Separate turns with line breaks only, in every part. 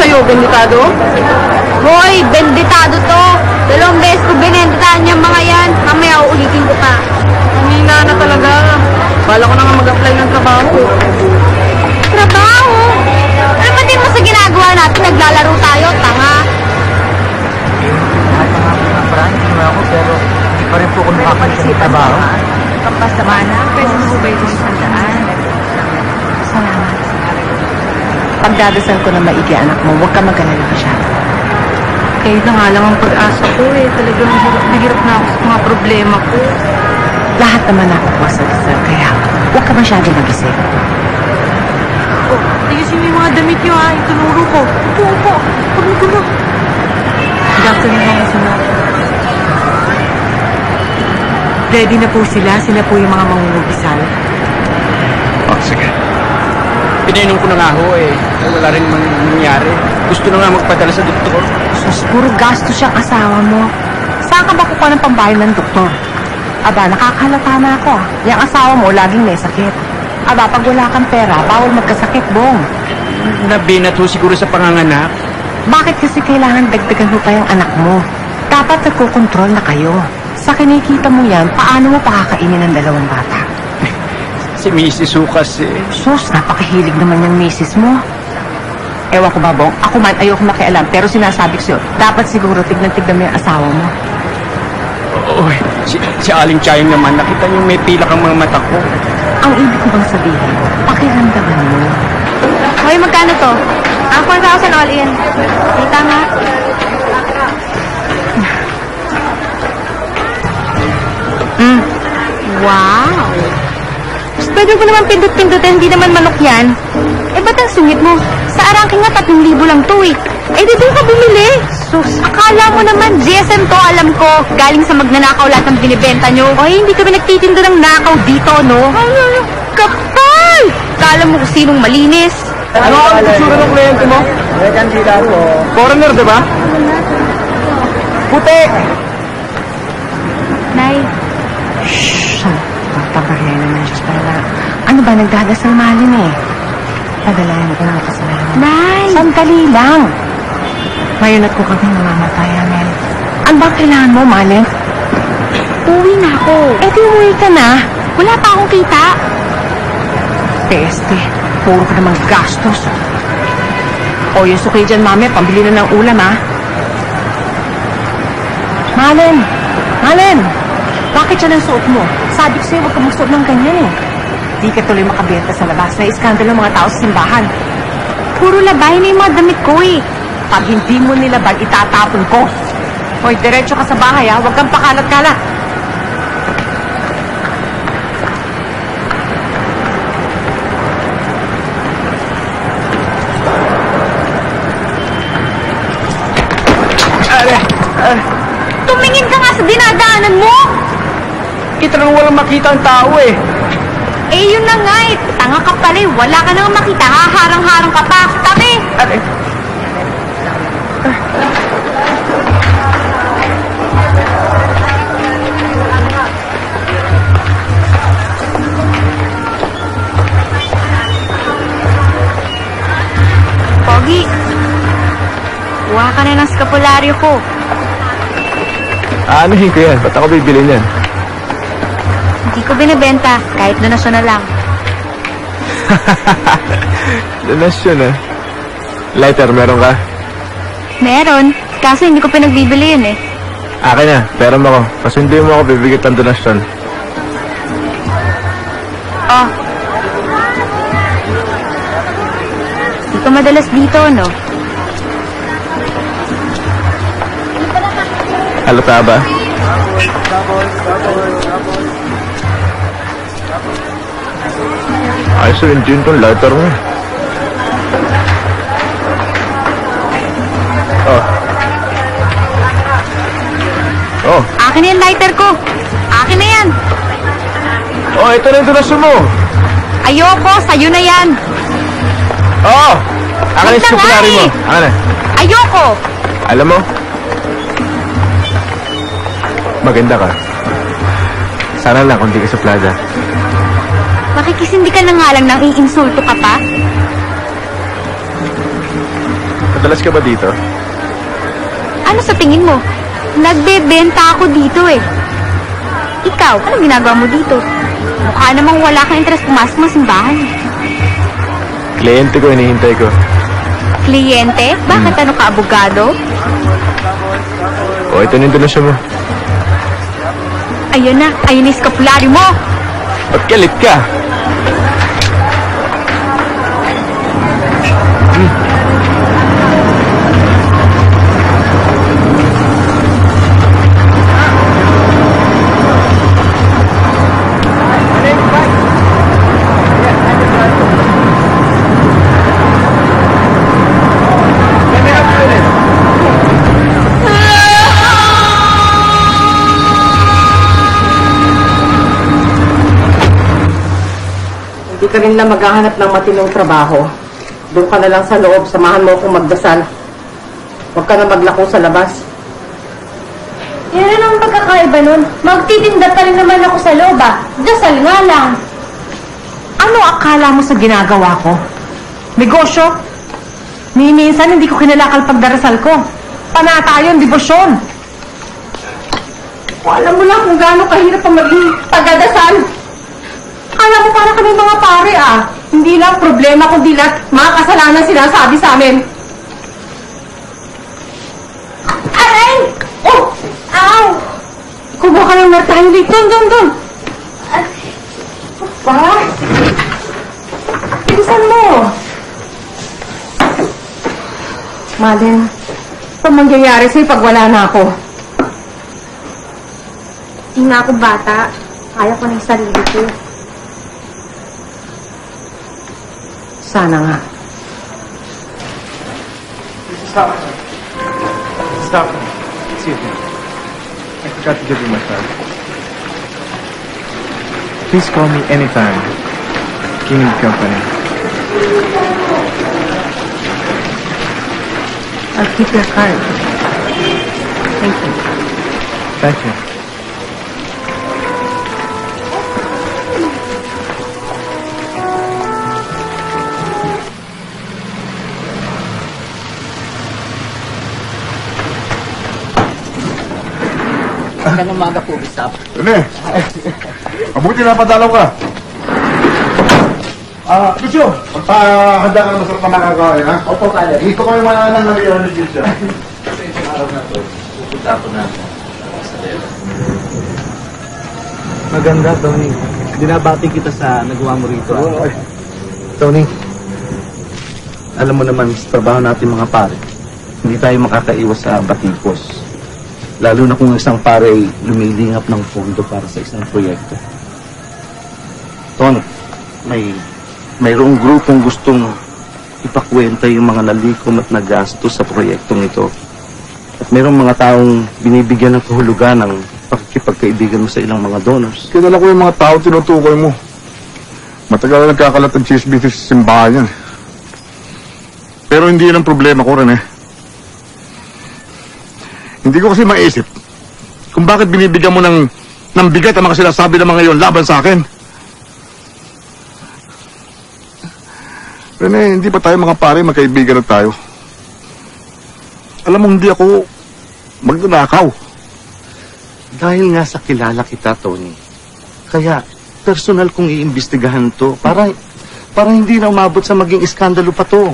sa'yo, benditado?
Hoy, benditado to. 2 beses ko binentahan yung mga yan. Mamaya uulitin ko pa.
Humina na talaga. Bala ko na nga mag-apply ng trabaho.
Trabaho? Ano ba din mo sa ginagawa natin? Naglalaro tayo, tanga.
Ako, pero hindi pa rin po kung makakalit sa trabaho.
Kampasamana, pwede mo ba itong sandaan? Salamat.
Pagdadasal ko na maigi anak mo, huwag ka mag-alala masyado.
Kayo na nga lang ang pag-asa ko eh. Talagang hirap na ako sa mga problema ko.
Lahat naman nakukuha sa dasal, kaya huwag ka masyado mag-isip.
Oh, tigasin mo yung mga damit nyo ha. Itunuro ko. Upo. Pagod ko na. Good afternoon mga sunod.
Ready na po sila. Sila po yung mga mangungugisal.
Oh, sige. Pinainom ko na nga ho eh. Wala rin mangyari. Gusto na nga magpadala sa doktor.
Sus, puro gastos siyang asawa mo. Saan ka ba kukuha ng pambayad ng doktor? Aba, nakakalata na ako. Yung asawa mo laging may sakit. Aba, pag wala kang pera, bawal magkasakit, Bong.
Nabinat ho siguro sa panganganak.
Bakit kasi kailangan dagdagan mo pa yung anak mo? Dapat nagkukontrol na kayo. Sa kinikita mo yan, paano mo pakakainin ng 2 bata?
Si Mrs. Hukas eh.
Sus, napakahilig naman yung misis mo. Ewan ko ba, Bong? Ako man, ayoko makialam. Pero sinasabi ko sa'yo, dapat siguro tignan-tignan mo yung asawa mo.
Oo, si Aling Chayang naman, nakita niyo may pila kang mga mata ko.
Ang ibig ko bang sabihin, pakiramdaman mo.
Hoy, magkano to? 4,000 all in. Kita nga. Wow! Pwede ko naman pindot-pindutin, hindi naman manok yan. Eh, ba't ang sungit mo? Sa arangking nga 3,000 lang to eh. Eh, di doon ka bumili. Sus, akala mo naman, GSM to, alam ko. Galing sa magnanakaw lahat ng binibenta nyo. Oy, hindi kami nagtitinda ng nakaw dito, no? Kapal! Kala mo kung sinong malinis.
Ano ang itsura ng kliyente mo?
May kandila po.
Foreigner, di ba? Puti!
Nay,
Shhh! Pagpagay naman, Diyos pala. Ano ba, nagdadasal malin eh. Padalayan ko na kasalanan.
Nay!
Sandali lang. Ngayon at ko kami mamamatay, Amel. Ano ba kailangan mo, Malin?
Uwi na ako.
Eh, di umuwi ka na.
Wala pa akong kita.
Peste, puro ka namang gastos. O, yung sukay dyan, mami, pambili na ng ulam, ha? Malin! Malin! Bakit yan ang suot mo? Sabi ko sa'yo, huwag ka magsuot ng ganyan, eh. Di ka tuloy makabenta sa labas. Na-iskandalo ng mga tao sa simbahan.
Puro labay na yung mga damit ko eh.
Pag hindi mo nilabag, itatapon ko. Hoy, diretso ka sa bahay, ha? Huwag kang pakalat-kalat.
Tumingin ka nga sa dinadaanan mo!
Kita nang walang makita ang tao eh.
Eh, yun na nga eh. Tanga ka pala eh. Wala ka nang makita. Haharang-harang ka pa. Tabi! Pogi, kuha ka na ng skapularyo ko.
Anuhin ko yan? Ba't ako bibili niyan?
Hindi ko binibenta. Kahit donasyon na lang.
Donasyon ah. Lighter, meron ka?
Meron. Kaso hindi ko pinagbibili yun eh.
Akin na, pera mo ako. Pasunduin mo ako, bibigit ang donasyon.
Oh. Hindi ko madalas dito, no?
Halata ba? Ayos rin din itong lighter mo. Oh.
Akin na yung lighter ko. Akin na yan.
Oh, ito na yung donasyon mo.
Ayoko, sa'yo na yan.
Oh! Akin na yung skupunari mo. Akin na.
Ayoko.
Alam mo, maganda ka. Sana lang kung di ka sa plaza.
Makikisindi ka na nga lang nang iinsulto ka pa.
Madalas ka ba dito?
Ano sa tingin mo? Nagbebenta ako dito eh. Ikaw, anong ginagawa mo dito? Mukha namang wala kang interes pumasok ng simbahan.
Kliyente ko, hinihintay ko.
Kliyente? Bakit ano ka, abogado?
O, ito na yung donasyon mo.
Ayun na, ayun yung skapulari mo.
Ba't galit ka?
Hindi ka rin na maghahanap ng matinong trabaho. Doon ka na lang sa loob, samahan mo akong magdasal. Huwag ka na maglako sa labas.
Yan na ang pagkakaiba nun. Magtitinda pa rin naman ako sa loob ah. Dasal nga lang.
Ano akala mo sa ginagawa ko? Negosyo? Minsan hindi ko kinalakal pagdarasal ko. Panata yun, debosyon. Alam mo lang kung gaano kahirap ang maging tagadasal. Akala mo para kami mga pare ah. Hindi lang problema kundi lahat mga kasalanan sinasabi sa amin. Aray! Oh! Ow! Kumuha ka ng martahili. Doon! Pa? Bilisan mo. Malin, ano mangyayari sa'yo pag wala na ako?
Hindi na ako bata. Kaya ko ng sarili ko.
Sana nga.
Stop. Excuse me. I forgot to give you my card. Please call me anytime. If you need company.
I'll keep your card. Thank you.
Thank you.
Magandang umaga po, Gustavo.
Rene, mabuti na padalaw ka. Lucio, magpahanda ka ng masarap na makakain, ha?
Opo, Father.
Gusto ko yung mananang na riyan ni Lucio.
Araw na to, pupunta ako na sa Dela.
Maganda, Tony. Dinabati kita sa nagawa mo rito.
Tony, alam mo naman sa trabaho natin mga pare, hindi tayo makakaiwas sa batikos. Lalo na kung isang pare ay lumilingap ng pondo para sa isang proyekto. Tony, mayroong grupong gustong ipakwenta yung mga nalikom at nagastos sa proyektong ito. At mayroong mga taong binibigyan ng kahulugan ng pakikipagkaibigan mo sa ilang mga donors.
Kilala ko yung mga tao tinutukoy mo. Matagal na nagkakalat ang chismis sa simbahan yan. Pero hindi yan ang problema ko rin eh. Hindi ko kasi maisip kung bakit binibigyan mo ng bigat ang mga sinasabi ng mga yon laban sa akin. Rene, hindi pa tayo mga pare, magkaibigan na tayo. Alam mo, hindi ako magnanakaw.
Dahil nga sa kilala kita, Tony. Kaya, personal kong iimbestigahan to para hindi na umabot sa maging iskandalo pa to.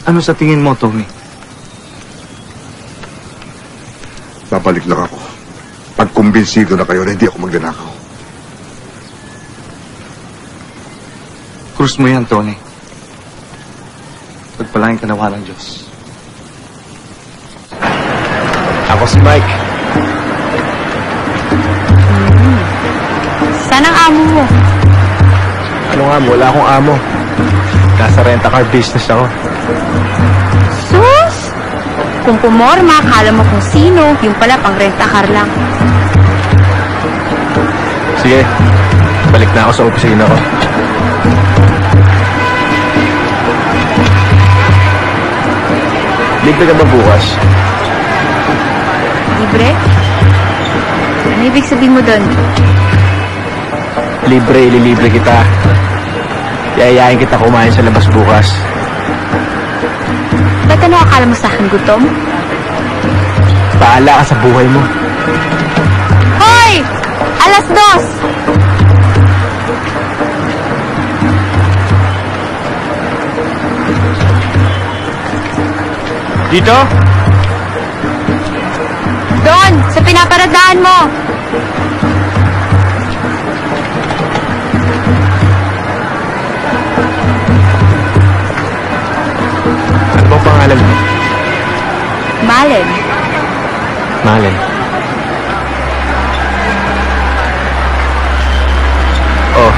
Ano sa tingin mo, Tony?
Babalik lang ako. Pag kumbinsido na kayo na hindi ako magnanakaw.
Krus mo yan, Tony. Pagpalain ka nawa ng Diyos. Ako si Mike.
Saan ang amo mo?
Ano nga, wala akong amo. Nasa rent-a-car business ako.
Sus! Kung pumorma, akala mo kung sino, yung pala pang rent-a-car lang.
Sige, balik na ako sa opisina ko. Libre ka ba bukas?
Libre? Ano ibig sabihin mo doon?
ililibre kita. Yayayain kita kumain sa labas bukas.
Ba't ano akala mo sa akin, gutom?
Bahala ka sa buhay mo.
Hoy! 2:00!
Dito?
Doon! Sa pinaparadaan mo!
Ano bang pangalan mo?
Malen.
Malen. Oh,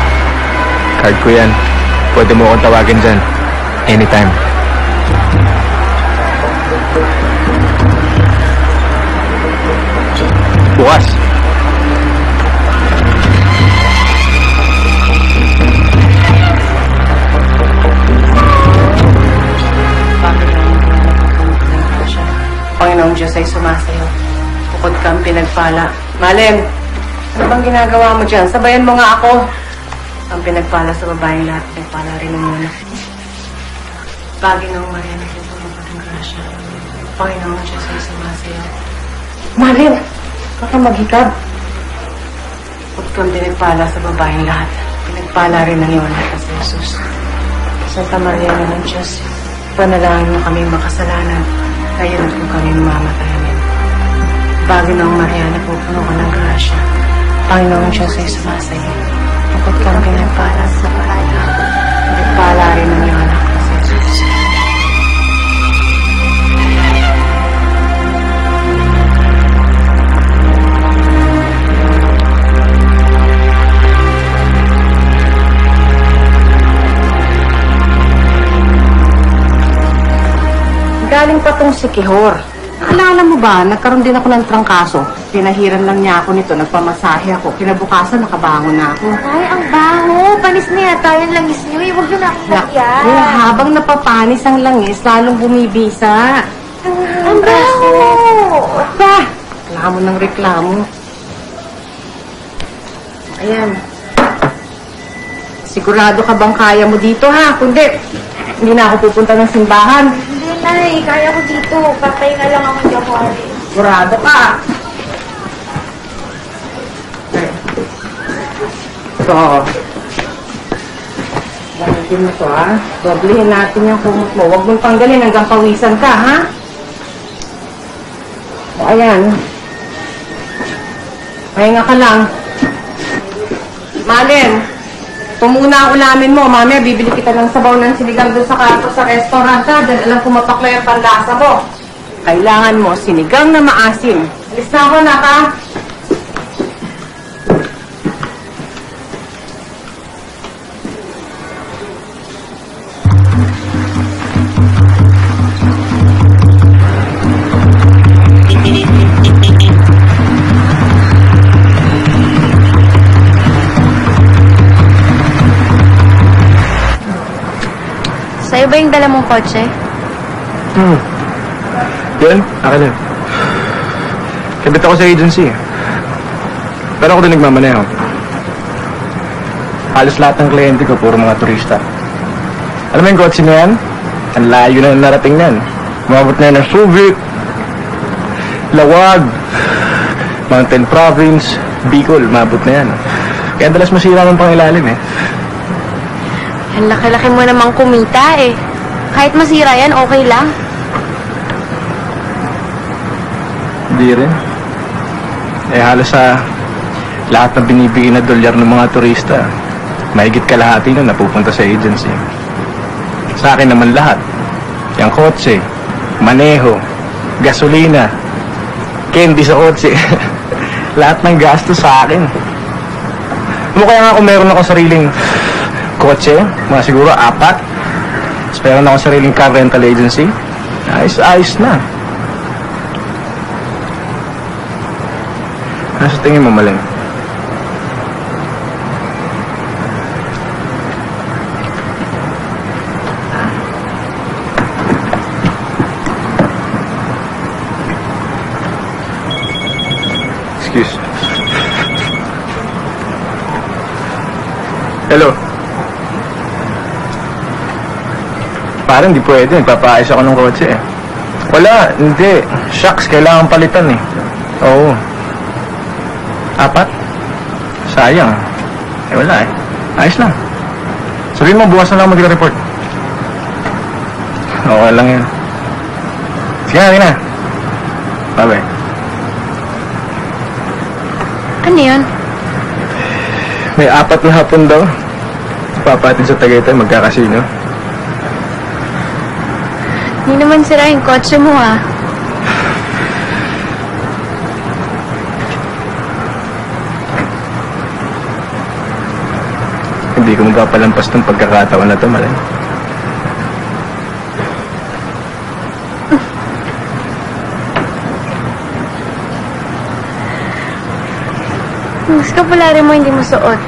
card ko yan. Pwede mo akong tawagin dyan. Anytime. Bukas.
Panginoong Diyos ay sumasayo. Bukod kang pinagpala. Malen, ano bang ginagawa mo dyan? Sabayan mo nga ako. Ang pinagpala sa babaeng lahat, pinagpala rin ng muna. Panginoong Maria, nagpupuno ka ng grasya. Panginoong Diyos ay sumasayo. Malen, baka maghikab. Bukod kang pinagpala sa babaeng lahat, pinagpala rin ng iyong anak sa Jesus. Santa Maria ng Diyos, panalangin mo kami makasalanan, ngayon at kung kami mamamatay amin. Panginoong Maria, napupuno ka ng grasya. Panginoong Diyos ay sumasayo. Bukod kang pinagpala sa babaeng lahat, pinagpala rin ng iyong anak sa Jesus. Galing pa tong si Kihor. Alala mo ba, nagkaroon din ako ng trangkaso. Pinahiran lang niya ako nito, nagpamasahe ako. Kinabukasan, nakabangon na ako.
Ay, ang baho. Panis na yata yung langis niyo. Huwag nyo na akong lagyan.
Naku, habang napapanis ang langis, lalong bumibisa.
Ang baho.
Ba, reklamo ng reklamo. Ayan. Sigurado ka bang kaya mo dito, ha? Kundi, hindi na ako pupunta ng simbahan.
Hindi, Nay. Kaya ko dito. Patay na lang ako dyan, Juan.
Sigurado ka. Ito. Gamitin mo ito, ha? Doblehin natin yung kumot mo. Huwag mong tanggalin hanggang pawisan ka, ha? O, ayan. Pahinga ka lang. Malen, tumuna ang ulamin mo. Mamaya, bibili kita ng sabaw ng sinigang doon sa kanto sa restaurant, ha? Dahil alam ko mapaklay ang panlasa mo. Kailangan mo sinigang na maasim. Alis na ako, naka.
Sa'yo ba yung dala mong kotse?
Yan, akin na. Kabit ako sa agency. Pero ako din nagmamaneho. Halos lahat ng kliyente ko, puro mga turista. Alam mo yung kotse na yan? Ang layo na narating yan. Umabot na yan ng Subic, Lawag, Mountain Province, Bicol, umabot na yan. Kaya dalas masira ng pangilalim eh.
Ang laki-laki mo namang kumita eh. Kahit masira yan, okay lang.
Hindi rin. Eh halos sa lahat ng binibigay na dolyar ng mga turista, mahigit kalahati na napupunta sa agency. Sa akin naman lahat. Yung kotse, maneho, gasolina, candy sa kotse. Lahat ng gasto sa akin. Kaya nga kung meron ako sariling kotse, mga siguro 4. Tapos meron ako sariling car rental agency, ayos na. Ano sa tingin mo, Malen? Excuse. Hello? Parang di pwede. Nagpapaayos ako ng kotse eh. Wala, hindi. Shucks, kailangan palitan eh. Oo. 4? Sayang. Eh wala eh. Ayos lang. Sabihin mo, bukas na lang magre-report. Okay lang yan. Sige na. Bye-bye.
Ano yun?
May 4 na hapon daw. Papatin sa Tagaytay, magkakasino.
Hindi naman sira yung kotse mo, ah.
Hindi ko magpapalampas ng pagkakataon na ito, Malay.
Yung skapulari mo hindi mo suot.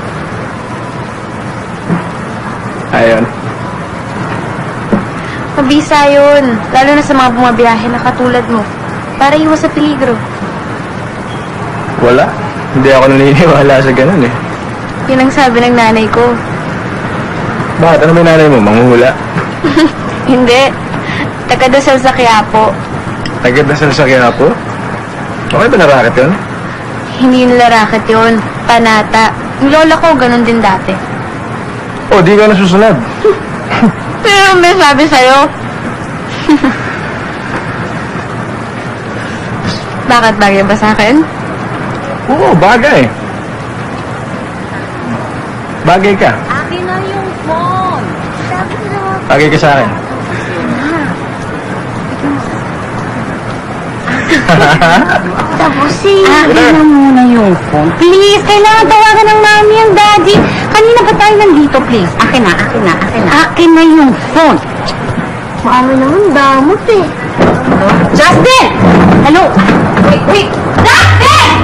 Ayun.
Mabisa yun. Lalo na sa mga bumabiyahe na katulad mo. Para iwas sa peligro.
Wala. Hindi ako naniniwala sa ganun eh.
Yun ang sabi ng nanay ko.
Bakit? Ano may nanay mo? Manghuhula?
Hindi. Taga-dasal sa Quiapo.
Taga-dasal sa Quiapo? Okay ba na-racket yun?
Hindi nila racket yun. Panata. Yung lola ko, ganun din dati.
Oh, di ka nasusunod.
Pero may sabi sa'yo. Bakit bagay ba sa akin?
Oo, bagay. Bagay ka.
Akin na yung phone. Sabi na.
Bagay ka sa akin.
Tapos akin na muna yung phone. Please, kailangan tawagan ng mami ang daddy. Kanina ba tayo nandito, please? Akin na. Akin na yung phone. Mami naman, damot eh. Justin! Hello? Wait! Justin!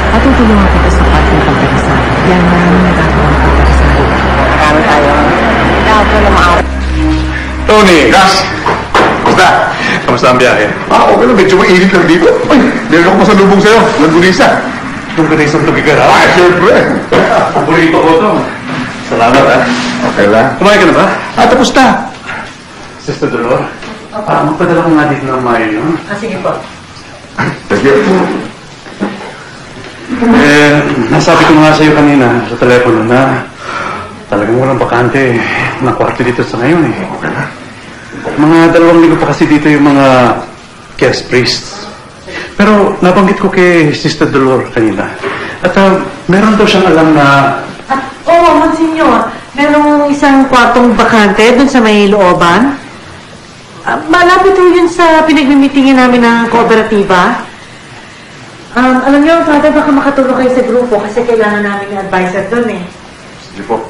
Matutulungan kita sa part ng pagkakasal. Yan, maraming nagagawa ng pagkakasal. Marami tayo. Dapat na maaari.
Tony, Gas! Basta?
Kamusta ang biyahe?
Okay lang. Medyo mainit lang dito. Ay, meron ako masalubong sa'yo. Langgunisa.
Itongganisang tubig ka na.
Siyempre.
Paborito ko ito. Salamat ah.
Okay lang.
Kumain ka na ba?
Tapos na.
Sister Dolor? Magpadala ko nga dito ng Mayo yun.
Sige po.
Thank you.
Nasabi ko nga sa'yo kanina sa telepono na talagang walang bakante na kwarto dito sa ngayon eh. Mga 2 linggo pa kasi dito yung mga guest priests. Pero nabanggit ko kay Sister Dolor kanina. At meron daw siyang alam na...
Oo, Monsignor. Merong isang kwartong bakante dun sa may looban. Malapit po yun sa pinag-meetingin namin ng kooperatiba. Alam niyo, Father, baka makatulong kayo sa grupo kasi kailangan namin ng advisor dun eh.
Sige po.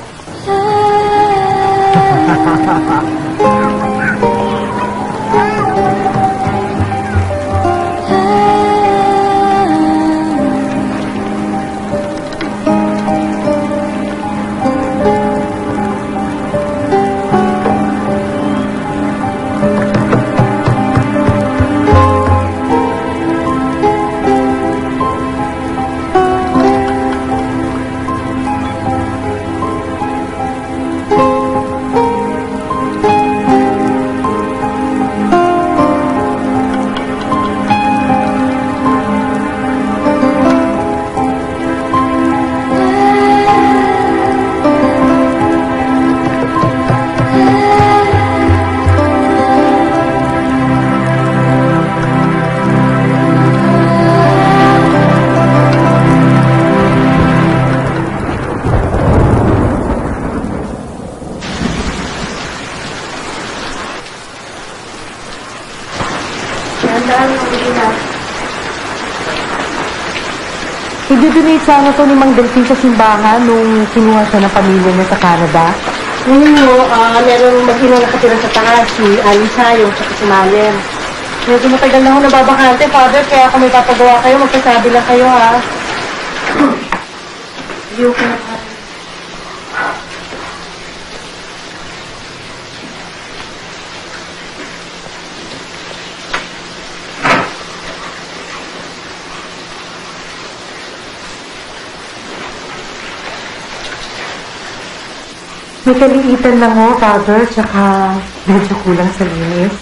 I-donate sana to ni Mang Delphine sa simbahan nung kinuha siya ng pamilya niya sa Canada.
Ngayon mo, meron mag-ina nakatira sa taas, si Alisa, yung sa si Malen. Medyo matagal na ako nababakante, Father, kaya kung may papagawa kayo, magkasabi lang kayo, ha? Hindi okay na, Father. May kaliitan lang ho, Father, tsaka medyo kulang sa linis.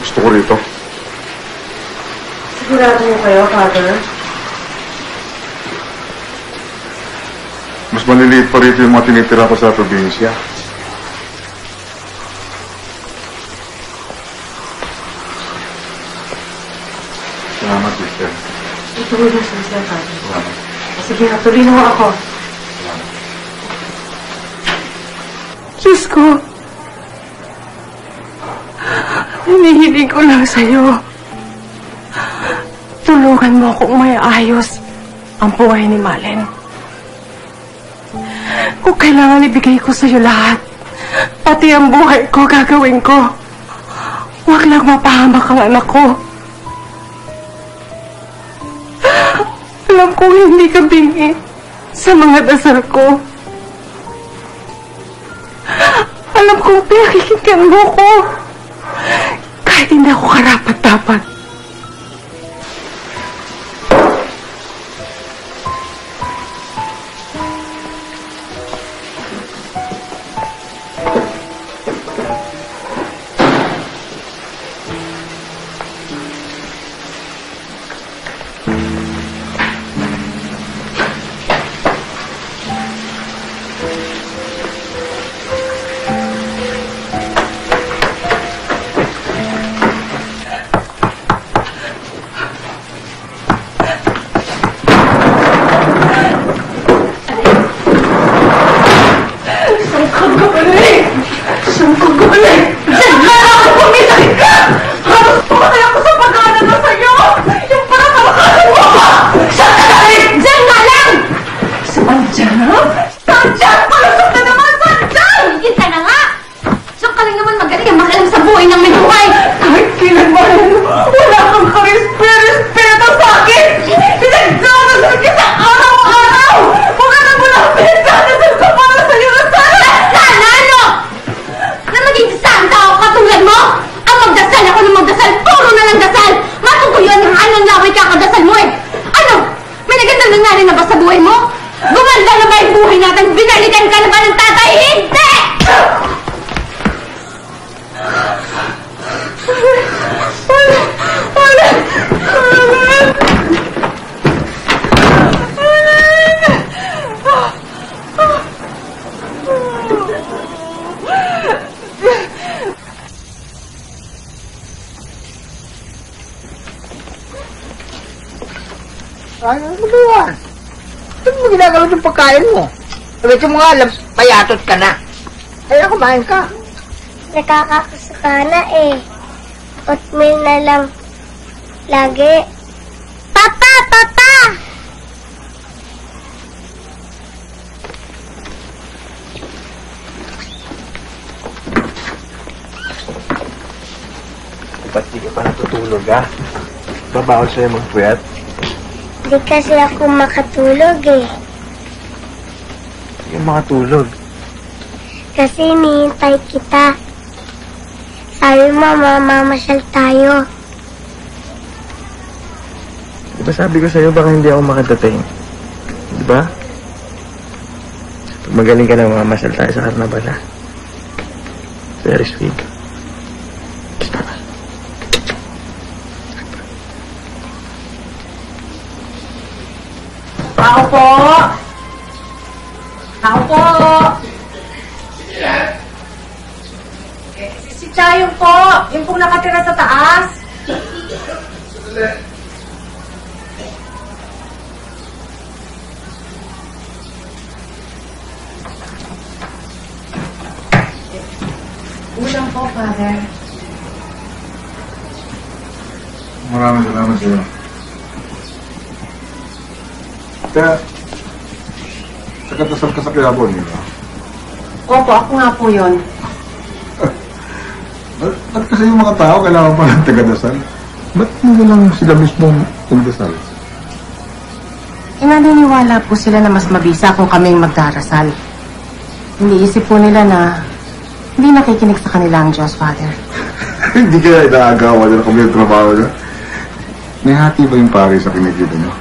Gusto ko rito.
Sigurado mo kayo, Father?
Mas maliliit pa rito yung mga tinitira ko sa probinsya. Salamat, Sister.
Ituloy na siya, Father. Sige, tuloy na ho ako.
Diyos ko, hinihiling ko lang sa'yo. Tulungan mo akong may ayos ang buhay ni Malen. Kung kailangan ibigay ko sa'yo lahat, pati ang buhay ko gagawin ko. Huwag lang mapahamak ang anak ko. Alam kong hindi ka bingi sa mga dasal ko. Alam kong pinakikinggan mo ko. Kahit hindi ako karapat-dapat.
Ano mo ba? Ano mo ginagawa yung pagkain mo? Sabi mo nga, payatot ka na. Kaya kumain ka.
Nakakakasaka na eh. Oatmeal na lang lagi. Papa! Papa!
Ba't di ka pa natutulog, ha? Babawal sa'yo magpuyat.
Hindi kasi ako makatulog eh.
Yung makatulog.
Kasi hinihintay kita. Sabi mo, mamamasyal tayo.
Di ba sabi ko sa'yo, baka hindi ako makadating? Di ba? Pag magaling ka na, mamasyal tayo sa karnabal, ha? Very sweet.
Tao po! Tao po! Si Chayong po! Yung pong nakatira sa taas! Ulang po, Father.
Maraming salamat sa'yo. Kaya, nagkasal ka sa Quiapo, di ba?
Opo, ako nga po yun.
Ba't kasi yung mga tao kailangan pa ng taga-dasal? Ba't hindi lang sila mismo magdasal?
Naniniwala po sila na mas mabisa kung kaming magdarasal. Iniisip po nila na hindi nakikinig sa kanila ang Diyos, Father.
Hindi kaya inaagawa nila kami yung trabaho niya? May hati ba yung pare sa kinikita niyo?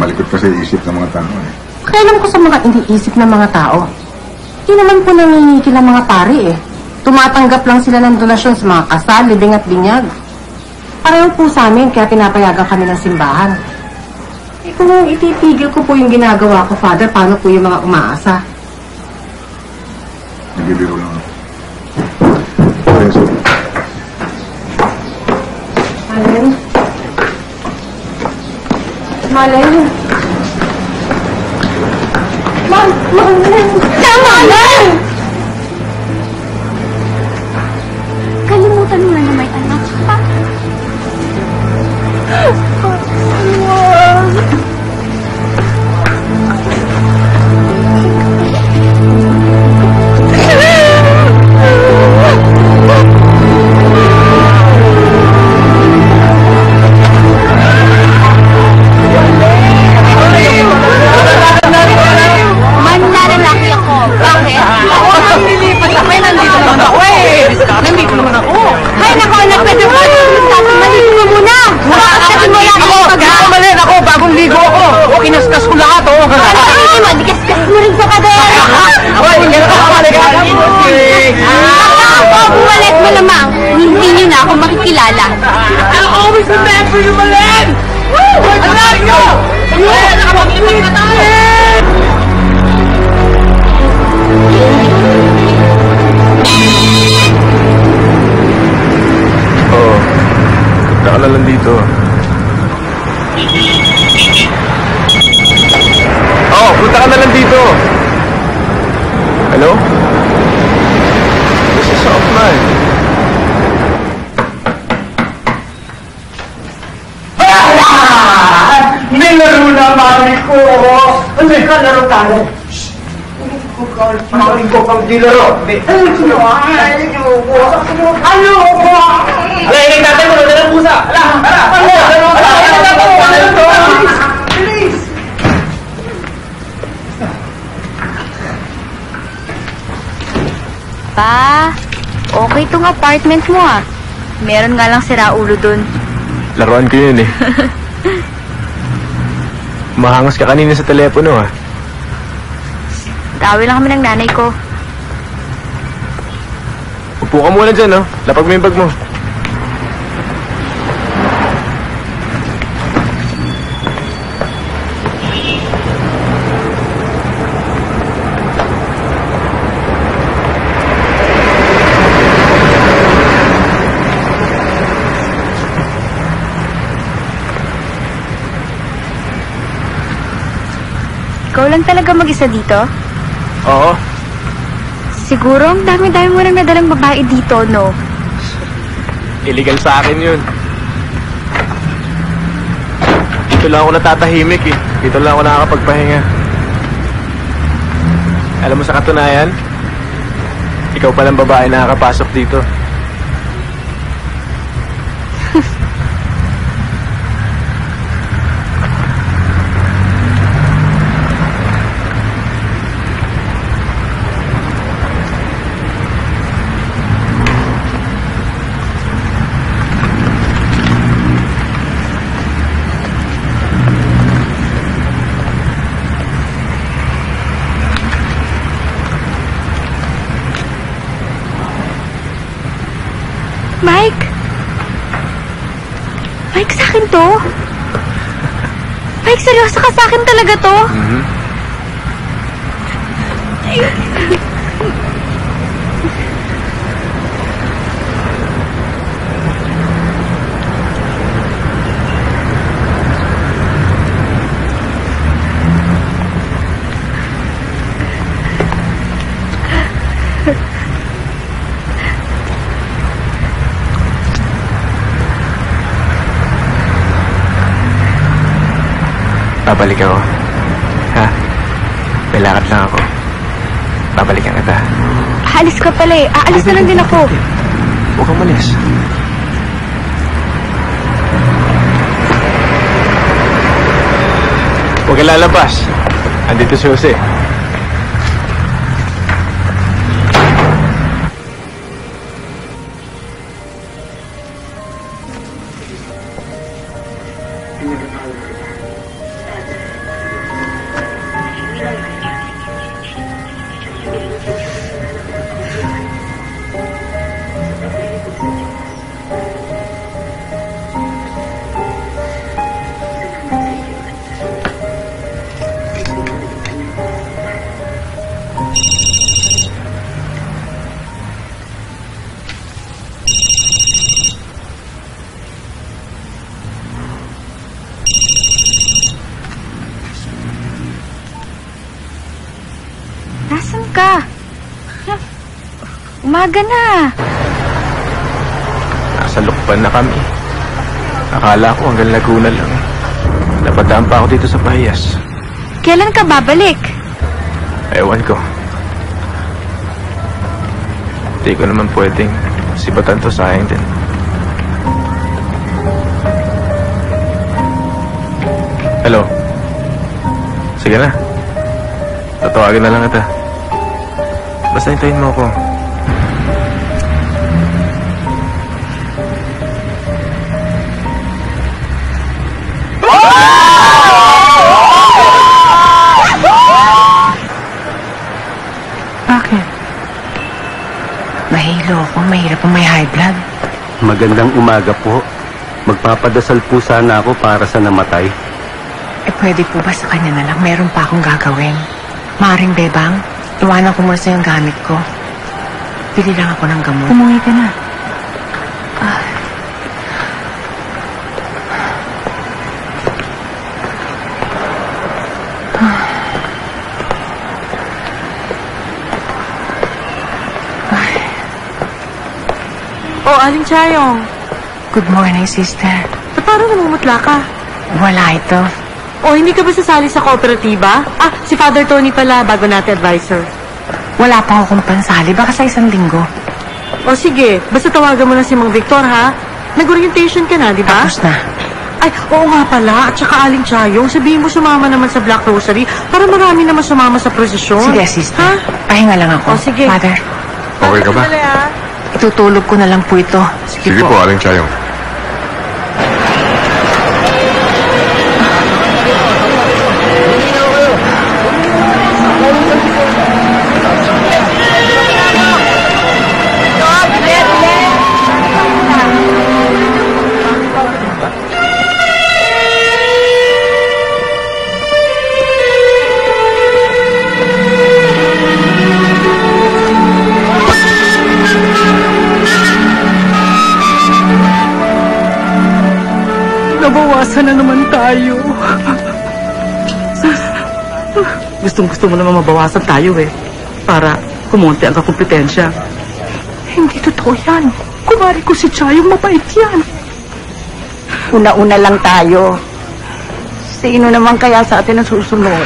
Malikot kasi isip ng mga tao eh.
Kailan ko sa mga iniisip ng mga tao? Hindi naman po nangingikil ang mga pare eh. Tumatanggap lang sila ng donasyon sa mga kasal, libing at binyag. Pareho po sa amin, kaya pinapayagan kami ng simbahan. Eh kung ititigil ko po yung ginagawa ko, Father, paano po yung mga umaasa?
Nagbibiro lang ako. Yes.
Malen? Malen? Malen! Malen!
Kalimutan mo na may anak pa.
Manlalaki ako. Bakit? Ako ang nilipat ako. Nandito naman ako eh. Nandito naman ako.
Hay nako, nagpwede mo. Maligo mo muna. Nakakasabi mo lang ako.
Kakamalin ako, bagong ligo ako. O, kinaskas ko lahat, oh.
Ano, dikas-kas mo rin sa kadera.
Hoy, hindi na kakamali ka.
Ako, bumalik mo lamang. Hindi niyo na ako makikilala.
I'll always remember you, Malen! I love you! Nakapag-ibig na tayo!
Oo. Punta ka na lang dito. Oo, punta ka na lang dito. Hello? This is offline.
Nilaro na mami ko! Hindi ka laro tayo! Mami ko pang dilaro! Ano ko? Ala, hindi natin mo na ng pusa! Bilis!
Pa, okay tong apartment mo ah. Meron nga lang sira ulo dun.
Laruan ko yun eh. Mahangas ka kanina sa telepono ah.
Tawid lang kami ng nanay ko.
Upo ka muna dyan, no? Lapag mo yung bag mo.
Ikaw lang talaga mag-isa dito?
Oo.
Siguro ang dami-dami mo nang nadalang babae dito, no?
Illegal sa akin yun. Dito lang ako natatahimik eh. Dito lang ako nakakapagpahinga. Alam mo sa katunayan, ikaw palang babae na nakakapasok dito.
Mike! Mike, sa akin to? Mike, seryoso ka sa akin talaga to?
Babalik ako. Ha? May lakad lang ako. Babalikan kita.
Aalis ka pala eh. Aalis na lang din ako.
Huwag kang malis. Huwag kang lalabas. Andito si Jose.
Nasaan ka? Umaga na.
Nasa Lukban na kami. Akala ko hanggang Laguna lang. Napadaan pa ako dito sa Pahiyas.
Kailan ka babalik?
Ewan ko. Hindi ko naman pwedeng sibatan to, sayang din. Hello? Sige na. Tatawagin na lang kita. Basta hintayin mo ako.
Bakit? Mahilo ako. Mahirap ang may high blood.
Magandang umaga po. Magpapadasal po sana ako para sa namatay.
Eh, pwede po ba sa kanya na lang? Meron pa akong gagawin. Maring Bebang, iwanan ko muna sa yung gamit ko. Bili lang ako ng gamot.
Umuwi ka na.
Oh, Aling Chayong.
Good morning, sister.
Parang namumutla ka.
Wala ito.
O, hindi ka ba sasali sa kooperatiba? Ah, si Father Tony pala, bago natin advisor.
Wala pa akong pansali. Baka sa isang linggo.
O sige, basta tawagan mo na si Mang Victor, ha? Nag-orientation ka na, di ba?
Tapos na.
Ay, oo nga pala. At saka Aling Chayong, sabihin mo sumama naman sa Black Rosary para marami naman sumama sa prosesyon.
Sige, sister.
Ha?
Pahinga lang ako.
O, sige.
Father,
Okay ka ba?
Sandali, ha?
itutulog ko na lang po ito.
Sige po, Aling Chayong.
Nabawasan na naman tayo. Gustong-gusto mo naman mabawasan tayo eh. Para kumonti ang kakumpetensya. Hindi totoo yan. Kumari ko si Chayong mabait yan.
Una-una lang tayo. Sino naman kaya sa atin ang susunod?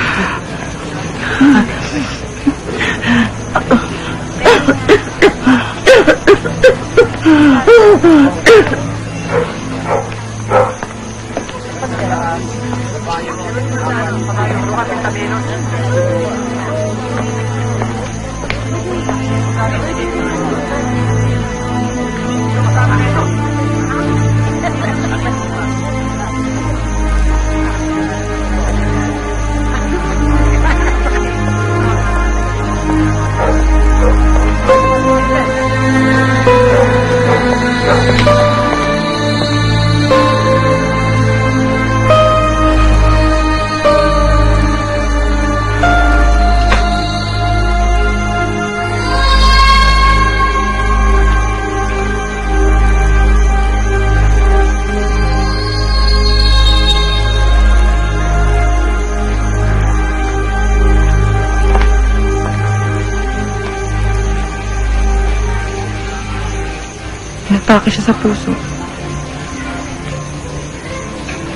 Inatake siya sa puso.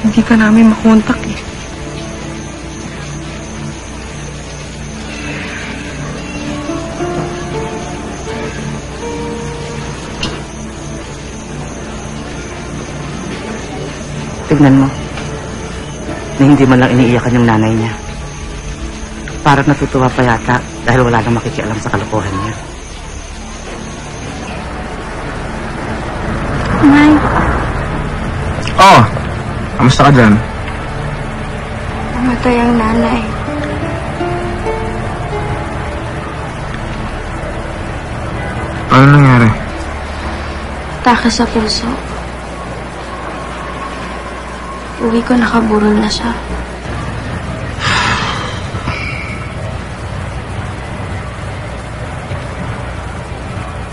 Hindi ka namin makontak eh. Tignan mo. Na hindi man lang iniiyakan yung nanay niya. Parang natutuwa pa yata dahil wala nang makikialam sa kalokohan niya.
Nay,
Oh, kamusta ka dyan?
namatay ang nanay.
Ano nangyari?
Atake sa puso. Uwi ko nakaburol na siya.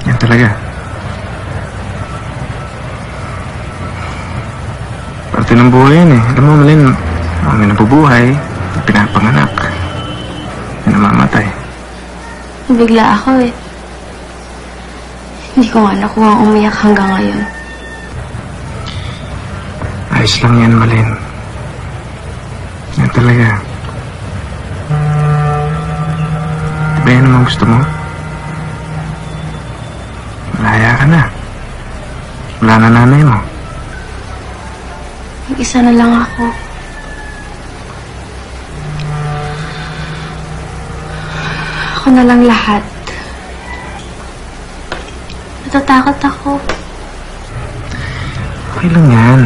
Yan talaga. Parte ng buhay yan eh. Alam mo, Malin, may nabubuhay, pinapanganak, may namamatay.
Bigla ako eh. Hindi ko nga nakuha ang umiyak hanggang ngayon.
Ayos lang yan, Malin. Yan talaga. Diba yan naman gusto mo? Malaya ka na. Wala na nanay mo.
Mag-isa na lang ako. Ako na lang lahat. Natatakot ako.
Okay lang yan.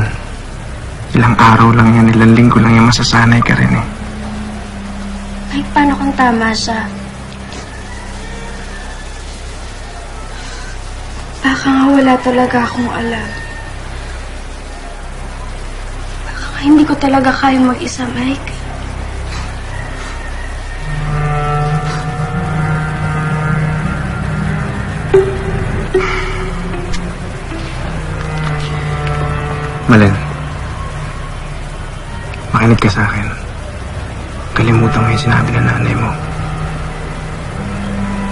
Ilang araw lang yan, ilang linggo lang yan, masasanay ka rin eh.
Ay, paano kung tama siya? Baka nga wala talaga akong alam. Baka nga hindi ko talaga kaya mag-isa, Mike.
Malin, makinig ka sa akin. Kalimutan mo yung sinabi ng nanay mo.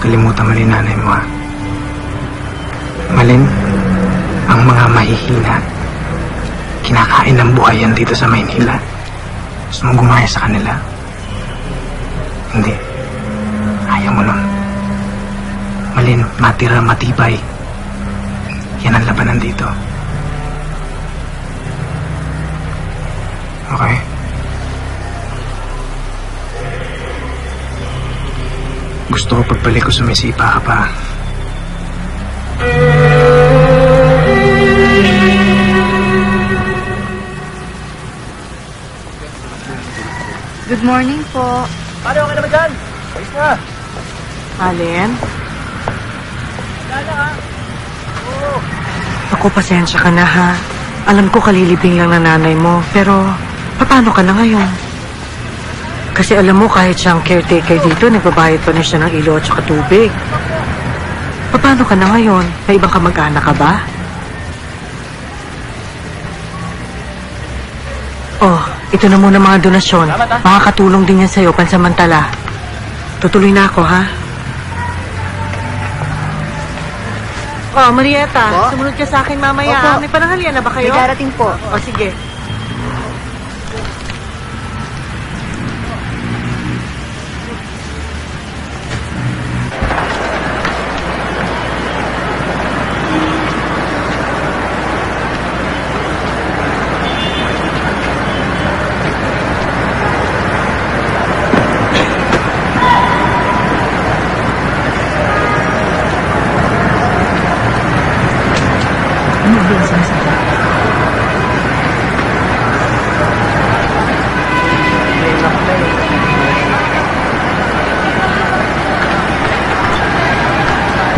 Kalimutan mo yung nanay mo, ha? Malin, ang mga mahihina, kinakain ng buhay yan dito sa Maynila. Gusto mong gumaya sa kanila? Hindi. Ayaw mo nun. Malin, matira, matibay. Yan ang labanan dito. Okay? Gusto ko pagbalik ko sumisipa ka pa.
Good morning po.
Paano ka naman dyan? Ayos na.
Alin? Ako, pasensya ka na ha. Alam ko kalilibing lang na nanay mo, pero paano ka na ngayon? Kasi alam mo, kahit siyang caretaker dito, nagbabayad pa na siya ng ilo at saka tubig. Paano ka na ngayon? May ibang kamag-anak ka ba? Oh, ito na muna mga donasyon. Makakatulong din yan sa'yo pansamantala. Tutuloy na ako, ha? Oh, Marieta, sumunod ka sa akin mamaya.
Opo.
May pananghalian na ba kayo?
May darating po.
Oh, sige.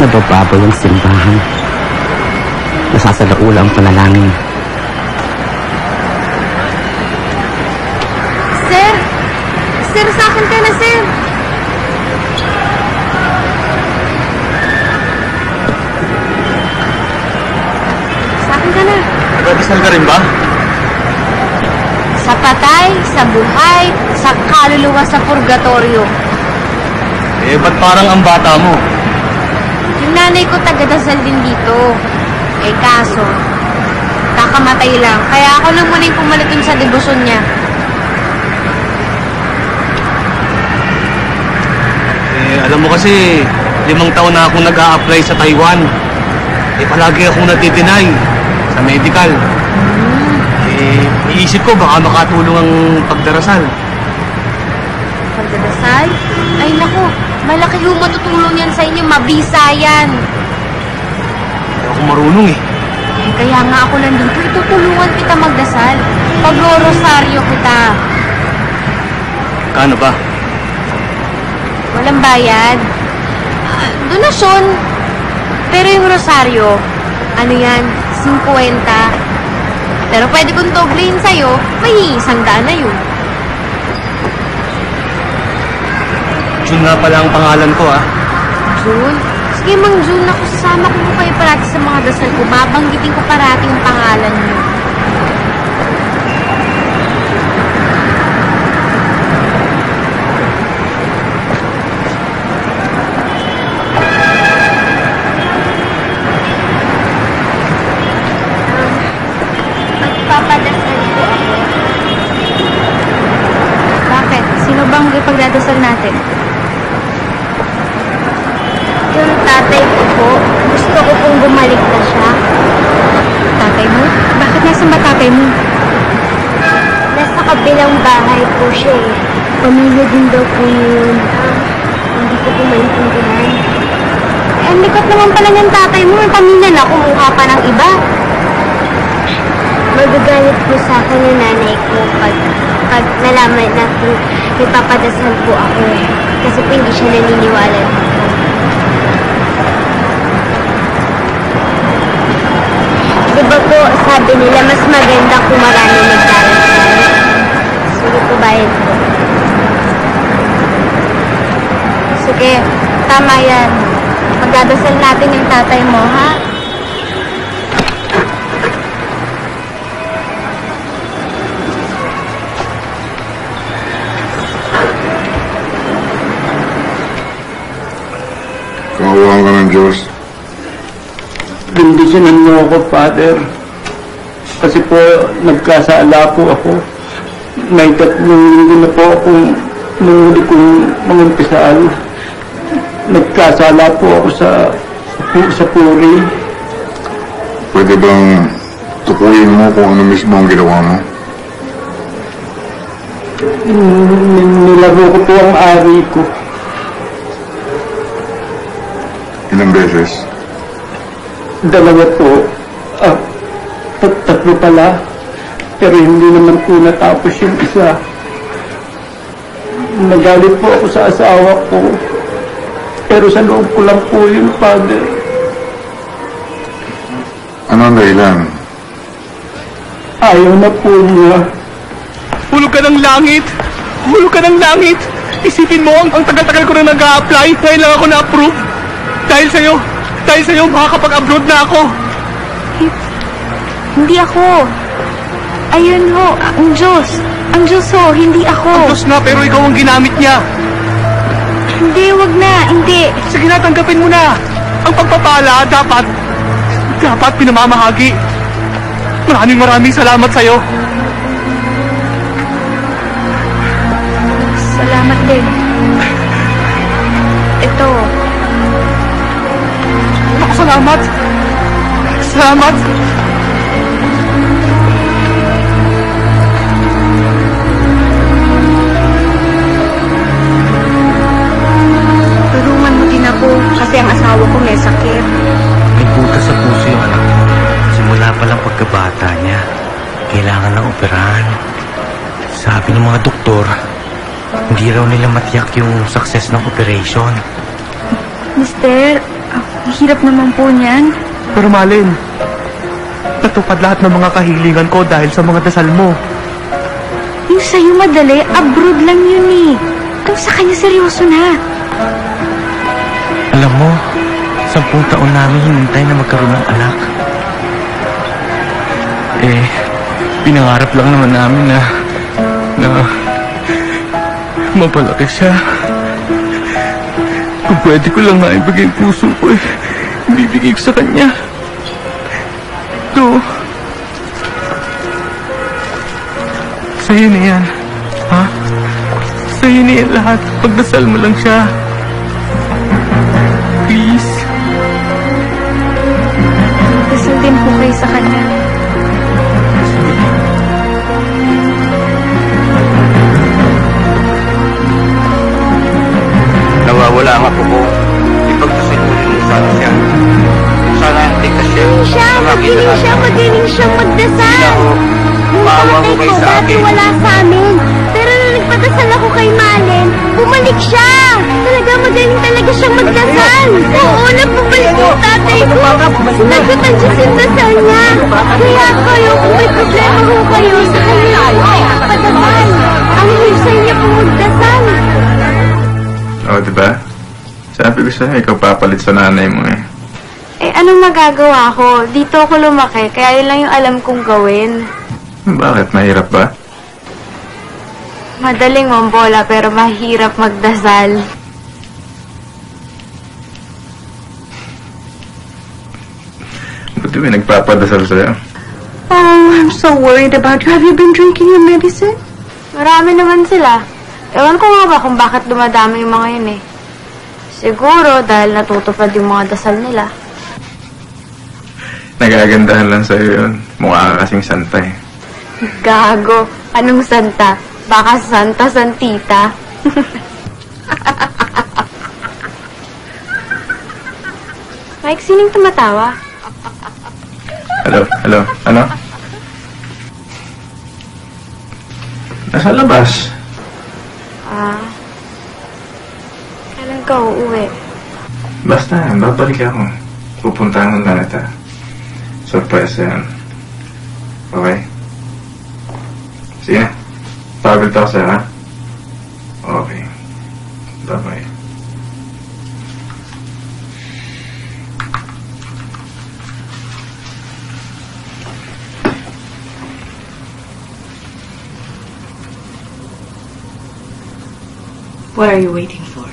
Nabababoy ang simbahan. Nasasalaula ang panalangin.
Sir! Sir, sa akin ka na, sir! Sa akin ka na.
Nag-adisal ka rin ba?
Sa patay, sa buhay, sa kaluluwa sa purgatorio.
Eh, ba't parang ang bata mo?
Yung nanay ko taga-dasal din dito. Eh kaso, kakamatay lang. Kaya ako lang muna yung pumalit dun sa debosyon niya.
Eh, alam mo kasi, 5 taon na akong nag-a-apply sa Taiwan. Eh, palagi akong nati-deny sa medical. Eh, Naisip ko baka makatulong ang pagdarasal.
Pagdadasal? Ay naku, malaki yung matutulong yan sa inyo, mabisa yan.
Hindi ako marunong eh.
Kaya nga ako nandito, itutulungan kita magdasal. Pag-rosaryo kita.
Kano ba?
Walang bayad. Donasyon. Pero yung rosaryo, ano yan, 50. Pero pwede kong doblehin sa'yo, may 100 na yun.
June nga pala ang pangalan ko ah.
June? Sige, Mang June, ako sasama ko kayo parati sa mga dasal ko. Babanggitin ko parati yung pangalan niyo. Magpapadasal po ako. Bakit? Sino bang ipagdadasal natin? Yung tatay ko po, gusto ko pong bumalik na siya. Tatay mo? Bakit nasan ba tatay mo? Nasa kabilang bahay po siya eh. Pamilya din daw po yun. Hindi ko po maintindihan. Eh, ang likot naman pala ng tatay mo. Yung pamilya na kumuha pa ng iba. Magagalit po sa akin yung nanay ko pag nalaman na po ipapadasal po ako. Kasi po hindi siya naniniwala. Diba po, sabi nila, mas maganda kung marami nagdarasal. Sige po, bayad po. Sige, tama yan. Magdadasal natin yung tatay mo, ha?
Kaawaan ka ng Diyos.
Bendisyonan mo ako, Father. Kasi po, nagkasala po ako. May 3 linggo na po akong nahuli kong mga umpisal. Nagkasala po ako sa puri.
Pwede bang tukuyin mo kung ano mismo ang ginawa mo?
Nilaro ko po ang ari ko.
Ilang beses?
2 po. 3 pala. Pero hindi naman po natapos yung isa. Nagalit po ako sa asawa ko. Pero sa loob ko lang po yun, Father.
Ano ang dahilan?
Ayaw na po niya.
Hulog ka ng langit! Hulog ka ng langit! Isipin mo, ang tagal-tagal ko na nag-a-apply. Ngayon lang ako na-approve. Dahil sa'yo, makakapag-abroad na ako.
Hindi ako. Ayun ho, ang Diyos. Ang Diyos ho, hindi ako.
Ang Diyos na, pero ikaw ang ginamit niya.
Hindi, wag na, hindi.
Sige na, tanggapin mo na. Ang pagpapala, dapat pinamamahagi. Maraming salamat sa'yo.
Salamat din. Ito.
Salamat.
Tulungan mo din ako kasi ang asawa ko may sakit.
May butas sa puso yung anak mo. Simula pa lang pagkabata niya. Kailangan ng operahan. Sabi ng mga doktor, hindi raw nila matiyak yung success ng operation.
Mister, hirap naman po niyan.
Pero Malin, natupad lahat ng mga kahilingan ko dahil sa mga dasal mo.
Yung sa'yo madali, abroad lang yun eh. Kung sa kanya seryoso na.
Alam mo, 10 taon namin hinintay na magkaroon ng anak. Pinangarap lang naman namin na mapalaki siya. Kung pwede ko lang nga ibigay ang puso ko ibibigay ko sa kanya. Ito. Sa'yo na yan. Ha? Sa'yo na yan lahat. Pagdasal mo lang siya. Please.
Dasal din po kayo sa kanya. magdasal. Yung tatay ko dati wala sa amin. Pero nung nagpadasal ako kay Malen, bumalik siya. Talaga magaling talaga siyang magdasal. Oo, nagbabalik yung tatay ko. Nagkatan siya sa dasal niya. Kaya kayo, kung may problema ho kayo, sa kanya padasal. Ang husay niya po magdasal.
Oo, diba? Sabi ko sa'yo, ikaw papalit sa nanay mo eh.
Eh, anong magagawa ko? Dito ako lumaki, kaya yun lang yung alam kong gawin.
Bakit? Mahirap ba?
Madaling mambola, pero mahirap magdasal.
Buti may nagpapadasal sa'yo.
Oh, I'm so worried about you. Have you been drinking your medicine? Marami naman sila. Ewan ko nga ba kung bakit dumadami yung mga yun eh. Siguro dahil natutupad yung mga dasal nila.
Nagagandahan lang sa'yo yun. Mukha ka kasing santa eh.
Gago. Anong santa? Baka santa, santita. Mike, sining tumatawa?
Hello? Ano? Nasa labas.
Kailan ka uuwi?
Basta, babalik ako. Pupuntahan na kita. Surprise yan. Okay? Sige. Pagod ako sa'yo, ha? Okay. Bye-bye.
What are you waiting for?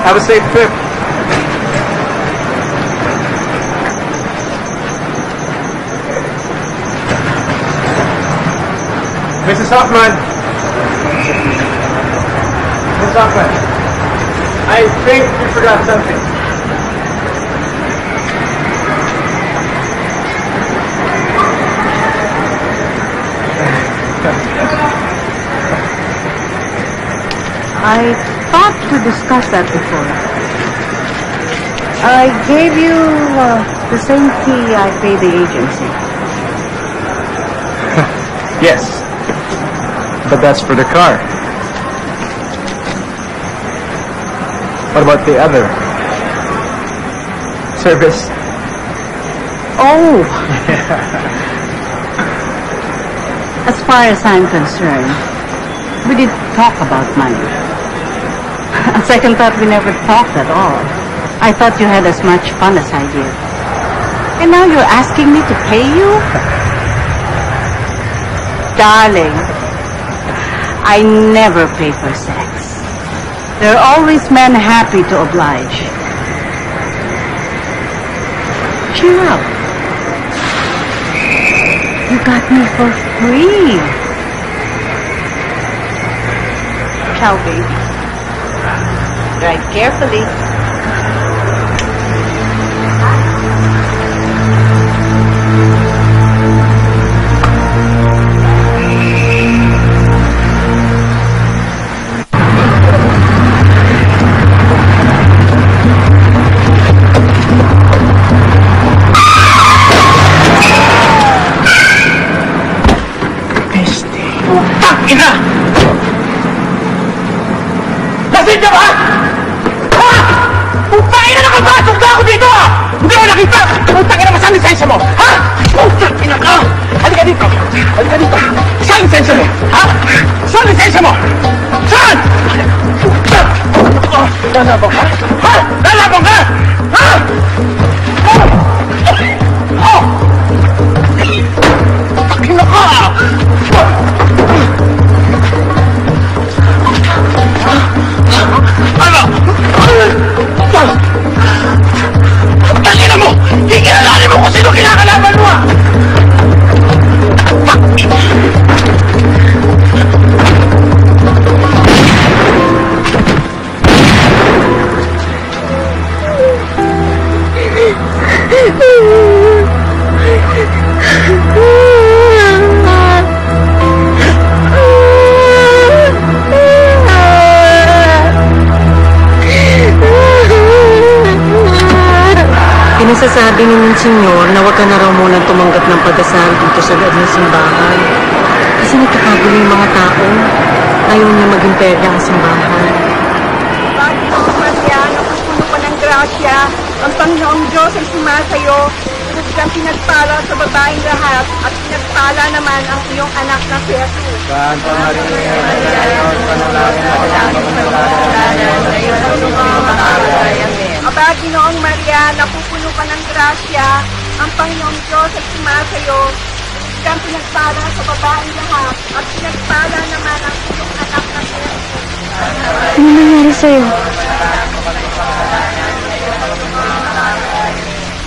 Have a safe trip. Mrs. Hoffman. Mrs. Hoffman. I think you forgot something.
I thought we discussed that before. I gave you the same fee I paid the agency.
Yes. But that's for the car. What about the other? Service?
Oh! As far as I'm concerned, we didn't talk about money. A second thought, we never talked at all. I thought you had as much fun as I did. And now you're asking me to pay you? Darling, I never pay for sex. There are always men happy to oblige. Cheer up. You got me for free. Ciao, baby. Drive carefully.
Ina! Lasing ka ba? Ha? Putang ina, nakapasok na ako dito ha! Hindi mo nakita! Putang ina, saan lisensya mo? Ha? Putang ina ka! Halika dito! Halika dito! Saan lisensya mo? Ha? Saan lisensya mo? Saan? Lalabang ka? Ha? Lalabang ka? Ha? Oh! Putang ina ka! Ano? Tangina mo! Ikinalali mo kung sino kinakalaban mo ah!
Nasasabi ni Monsenyor na huwag ka na raw munang tumanggap ng pagdasal dito sa loob ng simbahan. Kasi nagkakagulo yung mga tao. Ayaw niya maging perda ang simbahan.
Bakit ang Maria, napupuno ka ng grasya, ang Panginoong Diyos ay sumasayo, Diyos kang pinagpala sa babaeng lahat, at pinagpala naman ang iyong anak na si Jesus.
Santa Maria, Diyos, panalangin ako sa mga kasalanan, ngayon at sa mga panahon.
Aba, Ginoong Maria, napupuno ka ng grasya, ang Panginoong Diyos ay sumasayo, Diyos kang pinagpala sa babaeng lahat, at pinagpala naman ang iyong anak na si Jesus.
Ano nangyari sa'yo?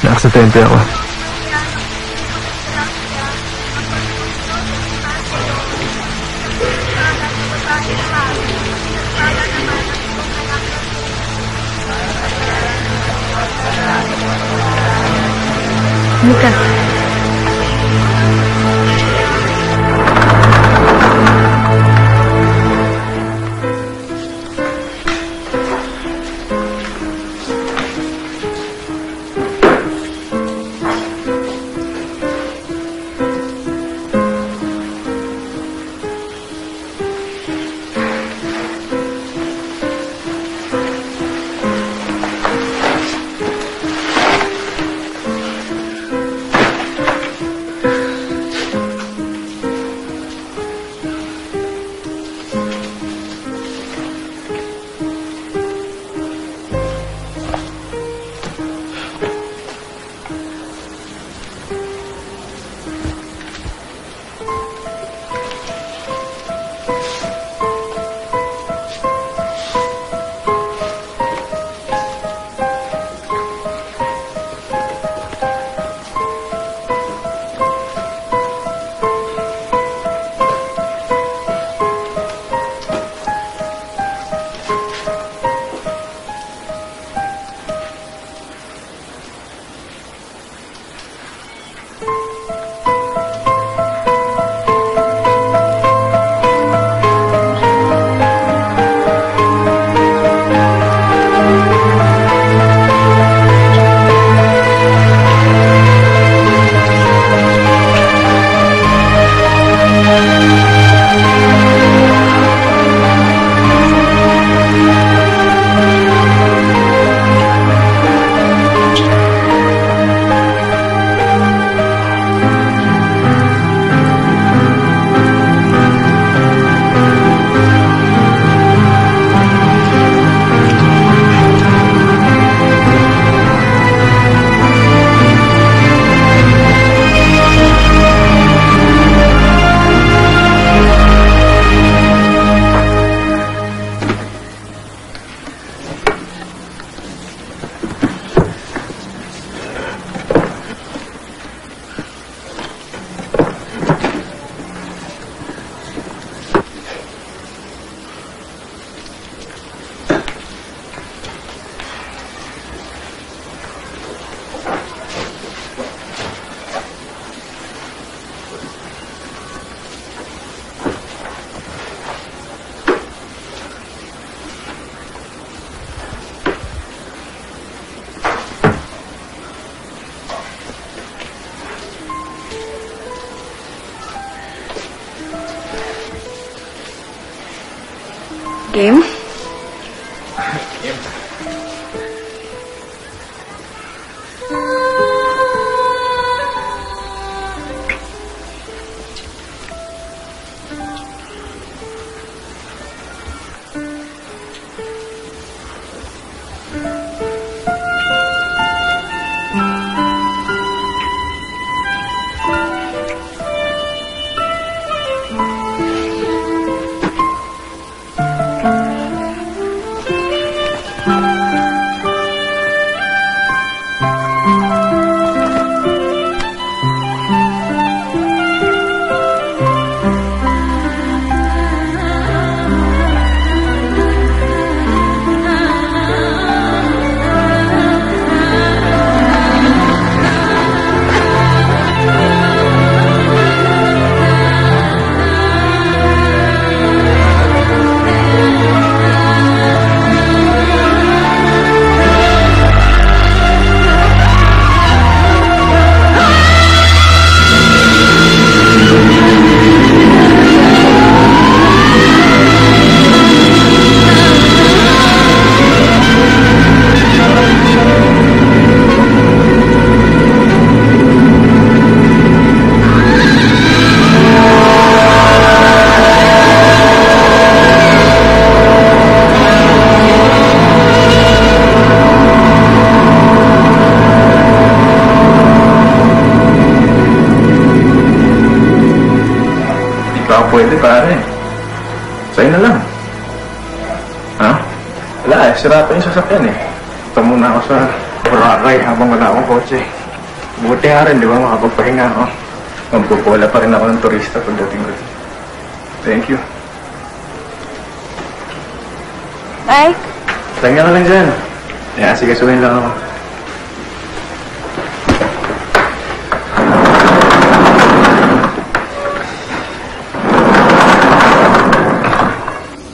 Naaksidente ako.
Mika.
Game?
pare. Sa'yo na lang. Ha? Wala eh, sira pa yung sasakyan eh. Ito muna ako sa Boracay habang wala akong kotse. Buti nga rin, di ba? Makapagpahinga ako. Magpupula pa rin ako ng turista pagdating ko. Thank you.
Ay,
Tanga ka lang dyan. Sige, suwain lang ako.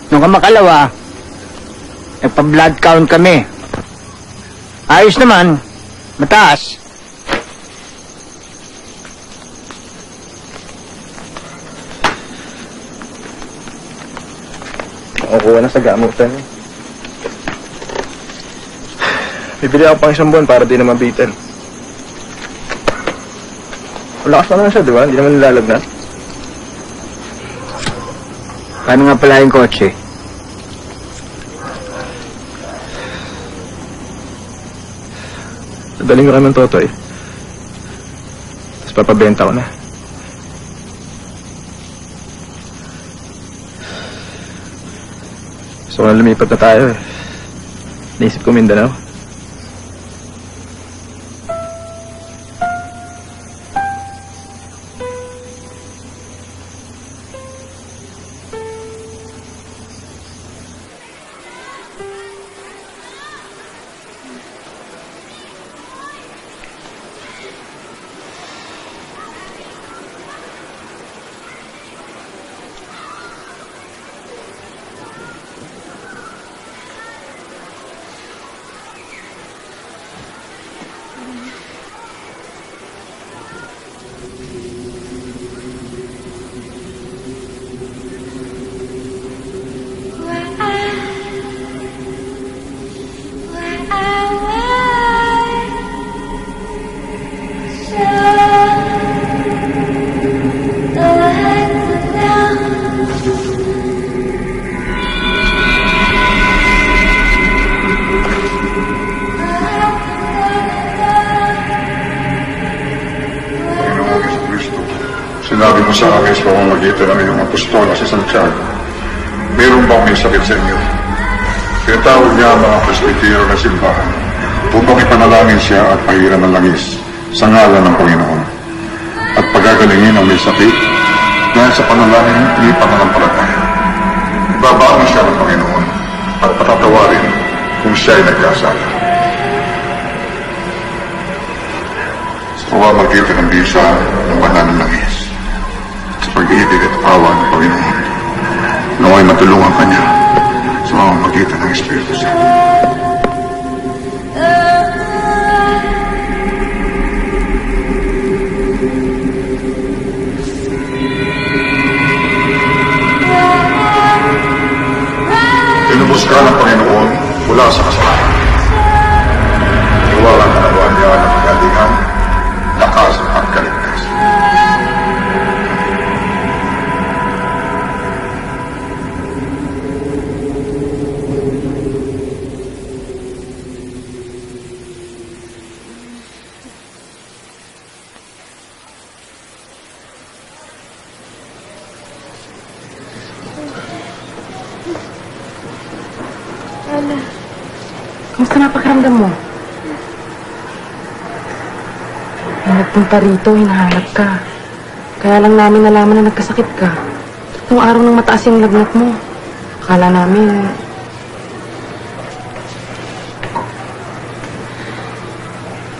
Nung kamakalawa, nagpa-blood count kami. Ayos naman, mataas.
Nakukuha na sa gamutan. Bibili ako pang 1 buwan para di na mabitin. Malakas pa naman siya, di ba? Hindi naman nilalagnat.
Paano nga pala yung kotse?
Dadaling ko kami ng Totoy. Tapos papabenta ko na. Gusto ko na lumipat na tayo eh. Naisip ko Mindanao.
Sinabi mo sa akin sa pamamagitan ng iyong apostola si Santiago, mayroon bang may sakit sa inyo? Tinatawag niya ang mga presbitero na simbahan upang ipanalangin siya at pahiran ng langis sa ngalan ng Panginoon at pagagalingin ang may sakit dahil sa panalangin ni pananampalataya. Ibabaon siya ng Panginoon at patatawarin kung siya ay nagkasala. Sa pamamagitan ng bisa ng banal ng langis, pag-ibig at awa ng Panginoon, naway matulungan ka niya sa pamamagitan ng Espiritu Santo. Tinubos ka ng Panginoon mula sa kasalanan. Iwalan ka na ba niya ng kagalingan, lakas at kaligtas.
Kamusta na pakiramdam mo? Nagpunta rito, hinahanap ka. Kaya lang namin nalaman na nagkasakit ka. Nung araw nang mataas yung lagnat mo, akala namin...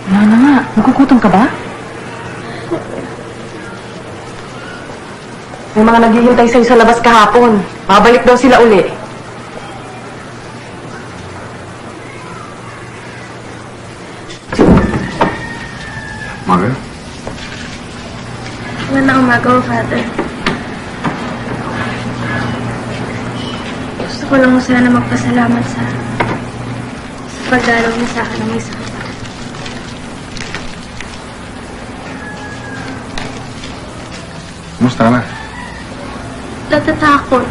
Wala na nga, nagugutom ka ba? May mga naghihintay sa'yo sa labas kahapon. Babalik daw sila uli.
Mother?
Magandang umaga, Father. Gusto ko lang sana magpasalamat sa pagdalaw niya sa akin ng may sakit.
Kumusta na?
Natatakot.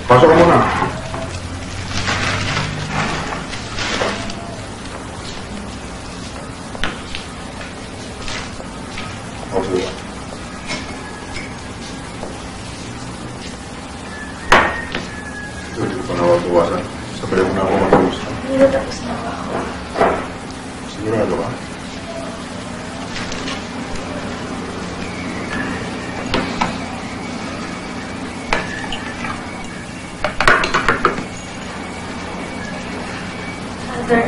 Pasok ka muna.
tapos na ako.
Sigurado ka?
Father,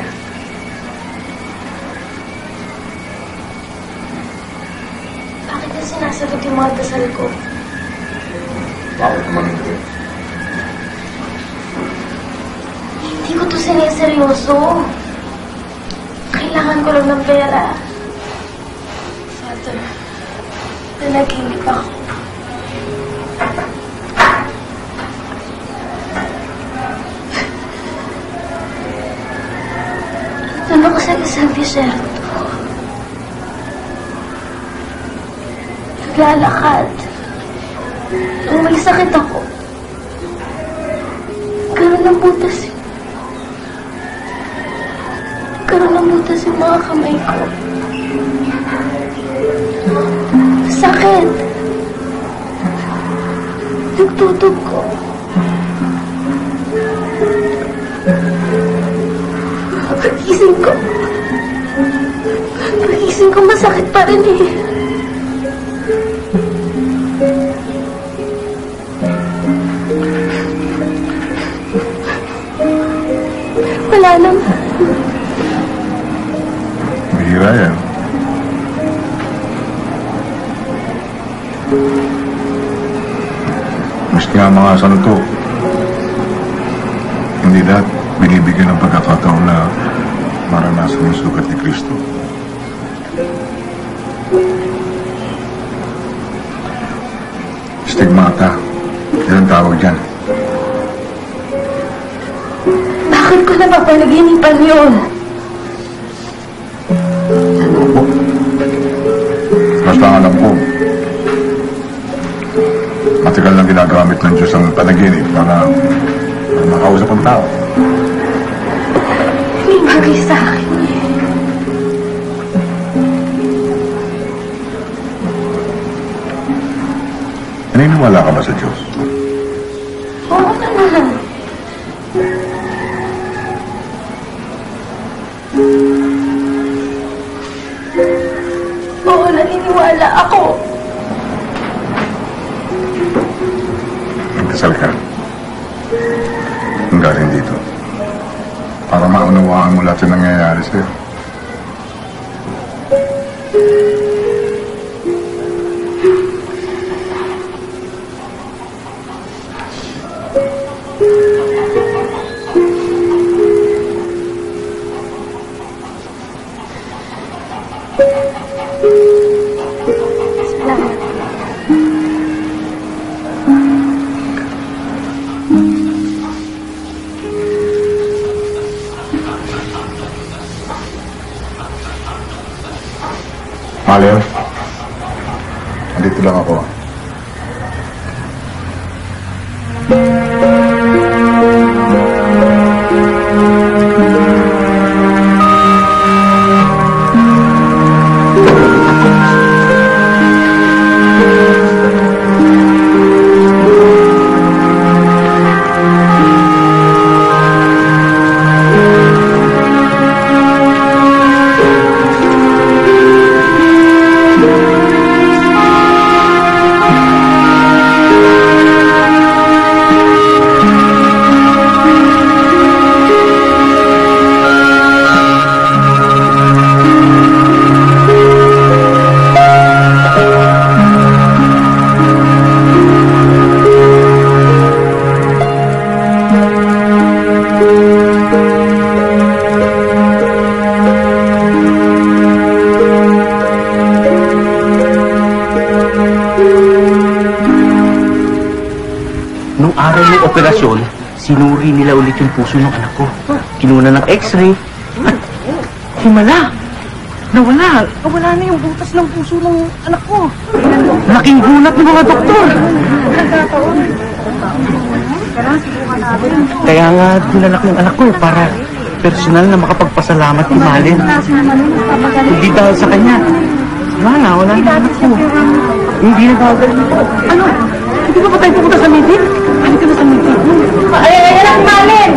bakit na sinasagot yung mga dasal ko?
Bakit naman hindi?
Hindi ko to siniseryoso. Kailangan ko lang ng pera. Father, nanaginip ako. Ano ko sa isang disyerto? Naglalakad. Nung may sakit ako, karoon ng butas yung mga kamay ko. Sakit. Nagtutog ko. Pagising ko masakit pa rin eh. Wala naman.
Bihira yan. Miski nga mga santo, hindi lahat binibigyan ng pagkakataon na maranasan yung sugat ni Kristo. Stigmata. Yan ang tawag dyan.
Bakit ko napapanaginipan yun?
Basta ang alam ko, matagal lang ginagamit ng Diyos ang panaginip para makausap ang tao.
Hindi bagay sa akin eh.
Naniniwala ka ba sa Diyos?
Oo naman. Oo, naniniwala ako.
Nagdasal ka. Ang galing dito. Para maunawaan mo lahat yung nangyayari sa'yo.
Salamat.
Malim, andito lang ako.
Nung araw ng operasyon, sinuri nila ulit yung puso ng anak ko. Kinuna ng x-ray at himala. Nawala. Nawala na yung butas ng puso ng anak ko. Laking gulat ng mga doktor. Kaya nga dinalak ng anak ko para personal na makapagpasalamat kay Malin. Hindi dahil sa kanya. Wala na anak ko. Hindi na gagawin ito. Ano? Hindi ba tayo pupunta sa meeting? Ano ka na sa meeting?
Ay, Malin!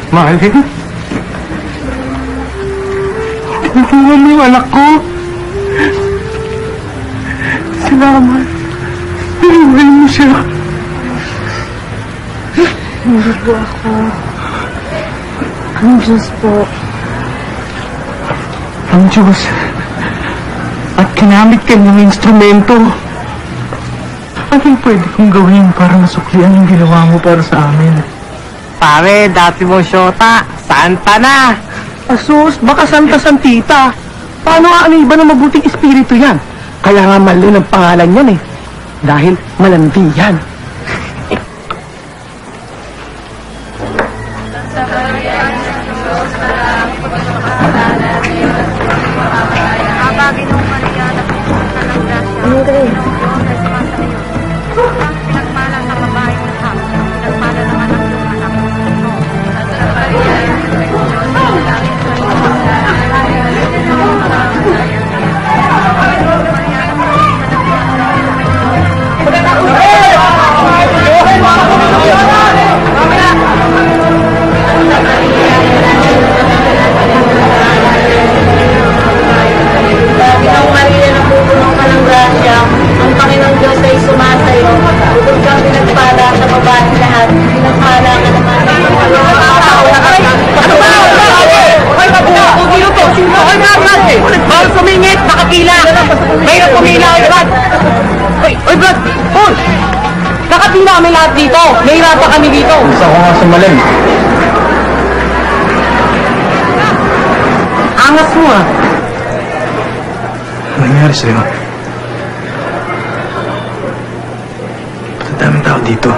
Mahalin? Nakuha mo yung anak ko. Salamat. Iwan mo siya.
Hindi po ako. Ang Diyos po.
Ang Diyos. At kinamit kanyang instrumento. Ano yung pwede kong gawin para masuklian yung ginawa mo para sa amin?
Pare, dati mo syota. Santa na!
Asus, baka santa-santita. Paano nga iba ng mabuting espiritu yan? Kaya nga mali ng pangalan yan eh. Dahil malandi yan.
Isa ko nga sumalim.
Angas mo ah.
Ano nangyari sa'yo? Ba't ang daming tao dito?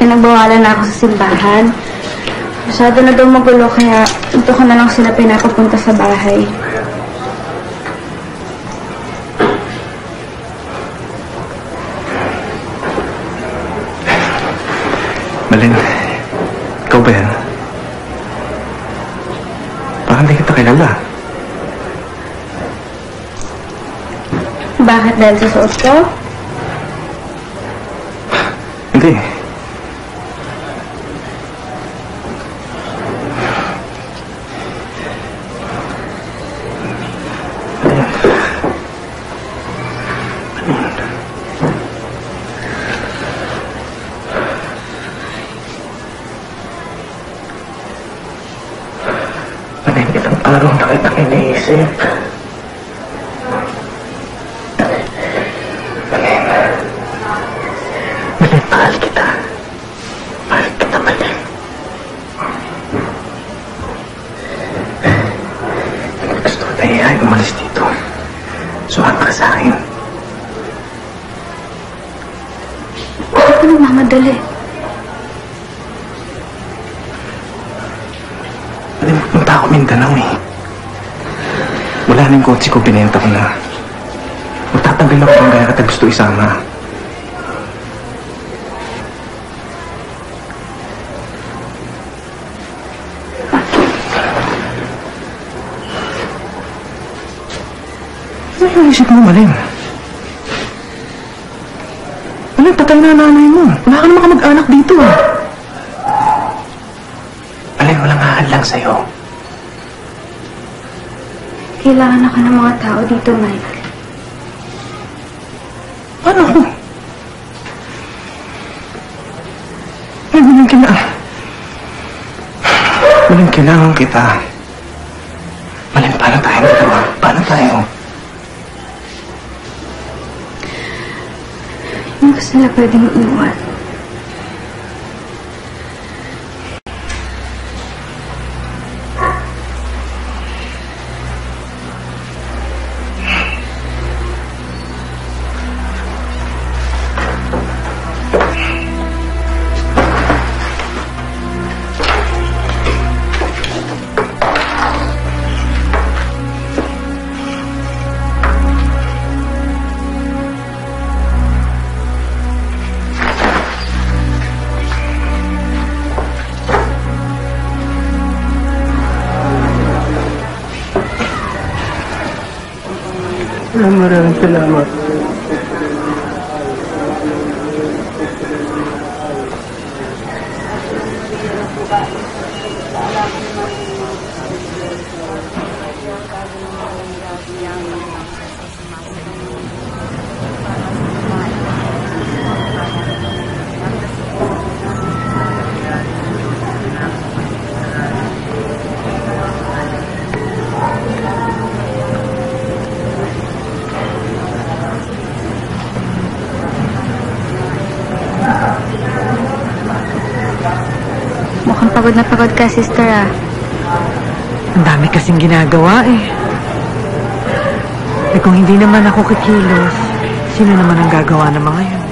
Pinagbawalan na ako sa simbahan. Masyado na daw magulo kaya dito ko na lang sila pinapapunta sa bahay.
Malin, ikaw ba yan? Parang di kita kilala.
Bakit dahil sa suot ko?
Hindi. Araw na kitang iniisip. Malin, mahal kita. Mahal kita, Malin. Gusto ko na iyahay umalis dito. Sumama ka sa akin.
Bakit ka nagmamadali?
Malin, magpunta ako Mindanao eh. Wala na yung kotse ko, binenta ko na. Magtatanggal ako kung gaya ka gusto isama. Ano yung isip mo, Malin? Malin, patay na nanay mo. Wala ka naman kamag-anak dito. Malin, walang hahal lang sa'yo.
Kailangan ako ng mga tao dito, Michael.
Paano ako? Ay, Malin, Malin, kailangan kita. Malin, paano tayo dalawa? Paano tayo?
Hindi ko sila pwedeng iwan.
Maraming salamat.
pagod na pagod ka, sister, ah.
Ang dami kasing ginagawa eh. Eh kung hindi naman ako kikilos, sino naman ang gagawa ng mga yun?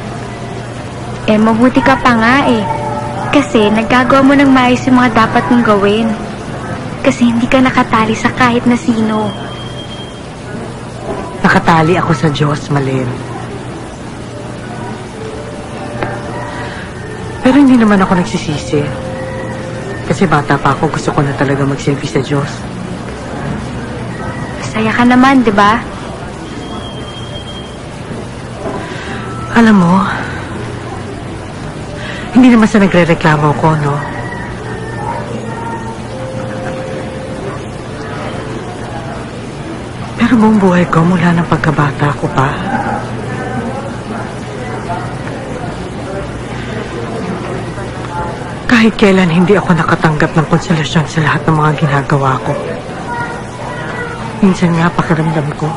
Eh, mabuti ka pa nga eh. Kasi nagagawa mo ng maayos yung mga dapat mong gawin. Kasi hindi ka nakatali sa kahit na sino.
Nakatali ako sa Diyos, Malin. Pero hindi naman ako nagsisisi. Kasi bata pa ako, gusto ko na talaga magsilbi sa Diyos.
Masaya ka naman, di ba?
Alam mo, hindi naman sa nagre-reklamo ko, no? Pero buong buhay ko, mula ng pagkabata ko pa, kahit kailan hindi ako nakatanggap ng konsolasyon sa lahat ng mga ginagawa ko. Minsan nga pakiramdam ko,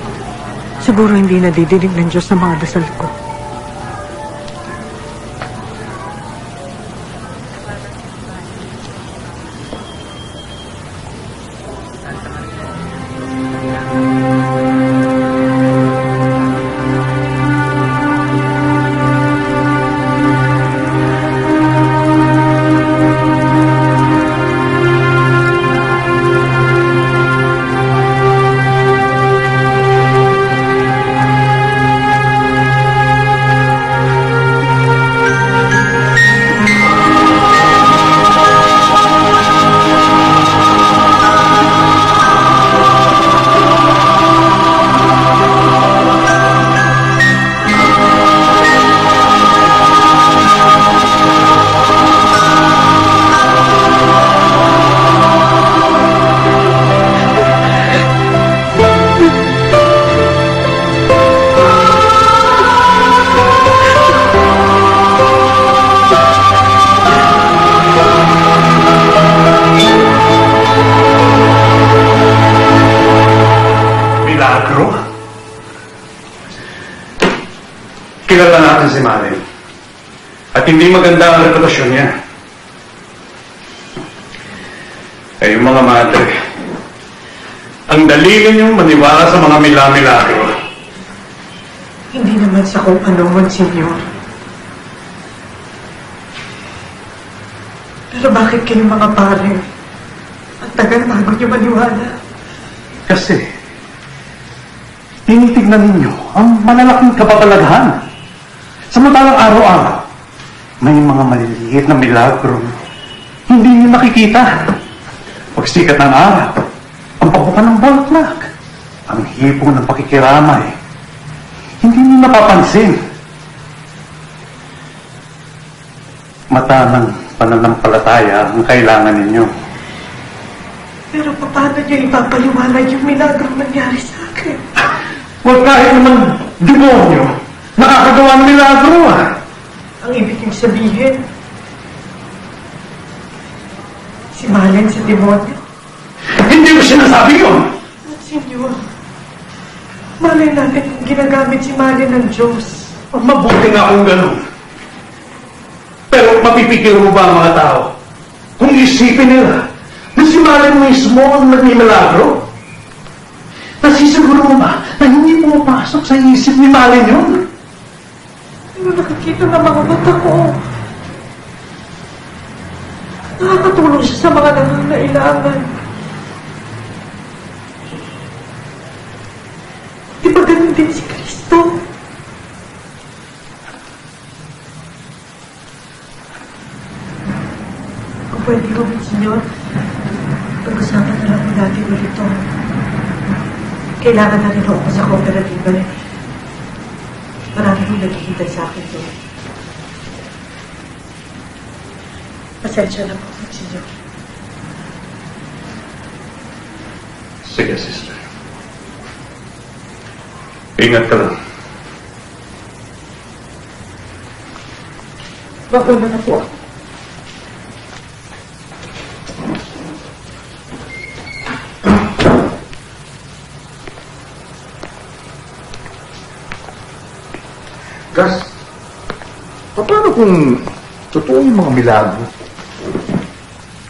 siguro hindi nadidinig ng Diyos sa mga dasal ko.
Kilala natin si Malin. At hindi maganda ang reputasyon niya. Eh, yung mga madre, ang dali ninyong maniwala sa mga milagro.
Hindi naman sa kung ano, Monsignor. Pero bakit kayo mga pare? Ang tagal bago niyo maniwala.
Kasi, tinitignan ninyo ang malalaking kapabalaghan. Samantalang araw-araw, may mga maliliit na milagro hindi niyo nakikita. Pagsikat ng araw, ang pagbuka ng bulaklak, ang hipon ng pakikiramay, hindi niyo napapansin. Mata ng pananampalataya ang kailangan ninyo.
Pero paano niyo ipapaliwanag yung milagro nangyari sa akin?
Huwag kahit naman demonyo nakakagawa ng milagro, ah.
Ang ibig kong sabihin, si Malin sa demonyo.
Hindi mo sinasabi yun!
Senyor, malay natin kung ginagamit si Malin ng Diyos.
Mabuti nga kung ganun. Pero mapipigil mo ba ang mga tao kung isipin nila na si Malin mismo ang nagmimilagro? Nasisiguro mo ba na hindi pumapasok sa isip ni Malin yun?
Pero nakikita ng mga mata ko. Nakakatulong siya sa mga nangangailangan. Di ba ganun din si Kristo? Kung pwede ko, Senyor, pag-usapan na lang po natin ulit ito. Kailangan na rin ako sa kooperatiba eh. Marami kong naghihintay sa akin doon. Pasensya na po, Senyor.
Sige, sister. Ingat ka lang.
Bakuna na po ako.
Gus, paano kung totoo yung mga milagro?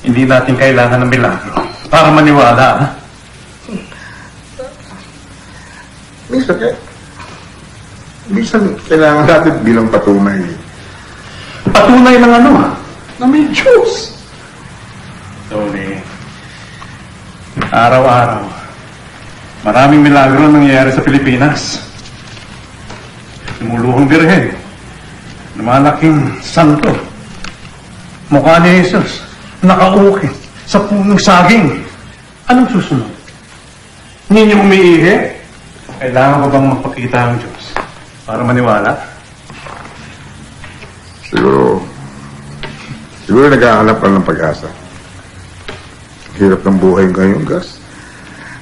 Hindi natin kailangan ng milagro para maniwala.
Minsan kailangan natin bilang patunay.
Patunay ng ano? Na may Diyos. Tony, araw-araw, maraming milagro ang nangyayari sa Pilipinas. Lumuluhang birhen, lumalaking santo, mukha ni Jesus, nakaukit sa punong saging. Anong susunod? Hindi niyo umiihi? Kailangan ko bang magpakita ang Diyos para maniwala?
Siguro naghahanap ka ng pag-asa. Hirap ng buhay ngayon, Gus.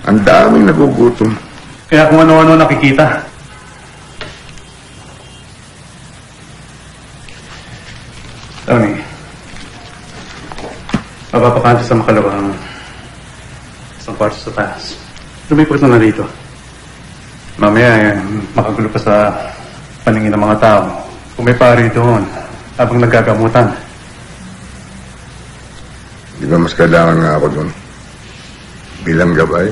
Ang daming nagugutom.
Kaya kung ano-ano nakikita. Tony, mapapakanta sa makalawang isang kwarto sa taas. Lumipat na rito. Mamaya, makagulo pa sa paningin ng mga tao. Kung may pari doon, habang nagkagamutan.
Di ba mas kailangan nga ako doon? Bilang gabay?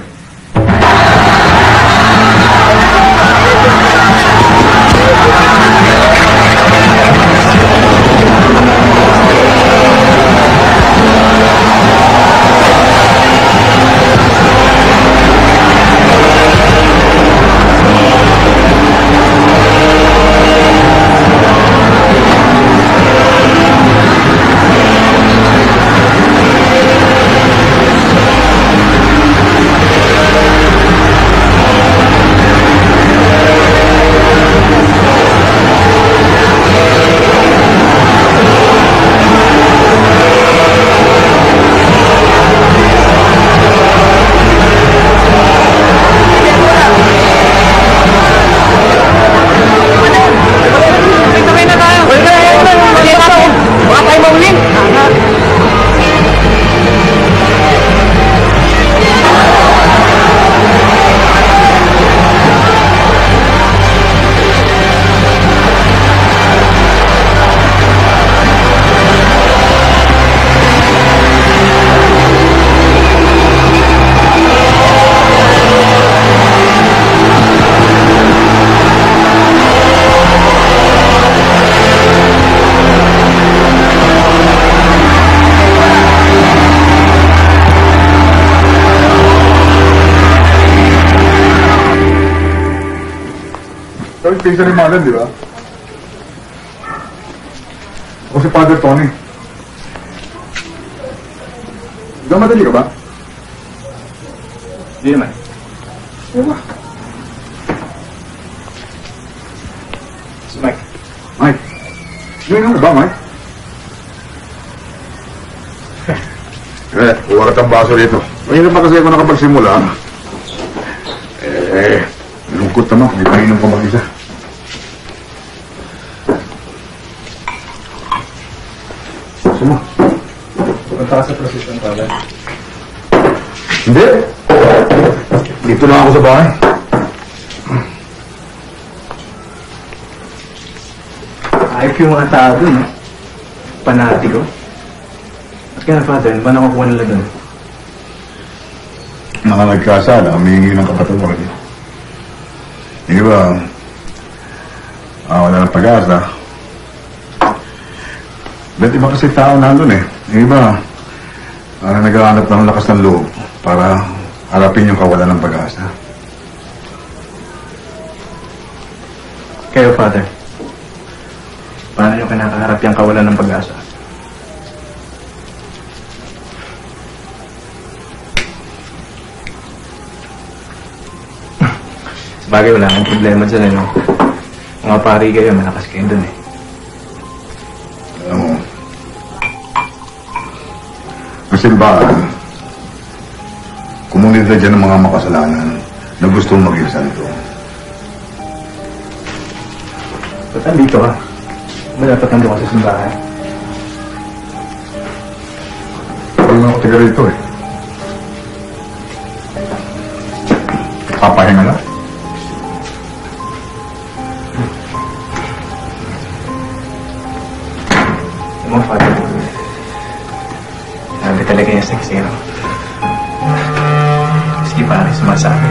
Pinsan ni Marlon, di ba? Ako si Father Tony. Madali ka ba?
Hindi naman.
Diba?
Si Mike.
Mike? Hindi ba, Mike? Huwag ka tang baso rito. Mahirap pa kasi ako nakapagsimula. Lungkot naman. May painom ko mag-isa. Gusto mo?
Punta ka sa prosesyon, Father.
Hindi. Dito lang ako sa bahay.
Ayok yung mga tao dun, no? Panatiko. At kaya, Father, ano ba nakukuha nila dun?
Mga nagkasala, humihingi ng kapatawaran. Hindi ba, wala ng pag-asa. Ba't iba kasi tao nandun eh. Hindi ba, naghahanap ng lakas ng loob para harapin yung kawalan ng pag-asa.
Kayo, Father, paano yung kinakaharap yung kawalan ng pag-asa? Sabagay, wala kang problema dyan, ano? Mga pari kayo, malakas kayo dun eh.
Alam mo, ang simbahan, komunidad dyan ng mga makasalanan na gustong maging santo.
Ba't andito ka? Ba dapat nandito ka sa simbahan?
Wala na ako tiga rito eh. Papahinga na.
Father, sabi talaga sexy, no? Sige pare, sumasabi.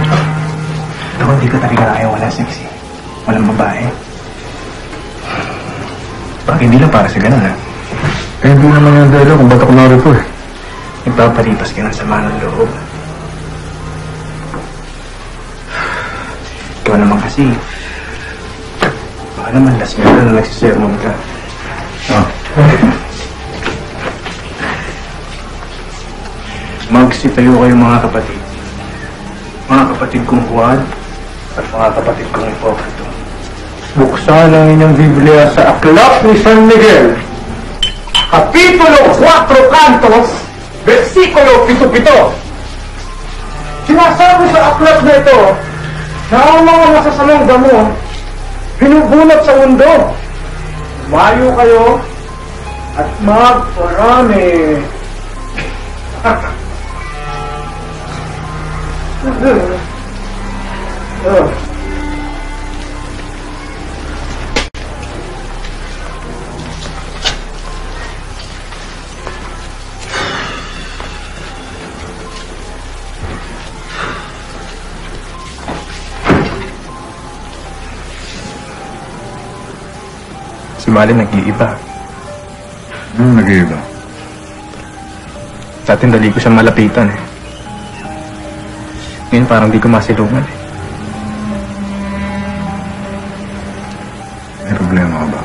Ako hindi ko talaga kaya wala sexy. Walang babae. Bakit hindi lang para sa ganun, ha?
Eh, hindi naman yung dahil kung ba't ako narito eh.
Nagpapalipas ka ng sama ng loob. Ikaw naman kasi, baka naman last minute na nagsisermon ka.
Ah.
Magsitayo kayo mga kapatid. Mga kapatid kong Juan at mga kapatid kong Hipokrito.
Buksan ang inyong Biblia sa Aklat ni San Miguel, Kapitulo 4 Cantos, versikulo 7-7. Sinasabi sa aklat na ito na ang mga masasamang damo binubunot sa mundo. Mayo kayo at magparami.
Si Malin nag-iiba.
Nag-iiba?
Dati dali ko siyang malapitan eh. Ngayon parang di ko masilungan eh.
May problema ka ba?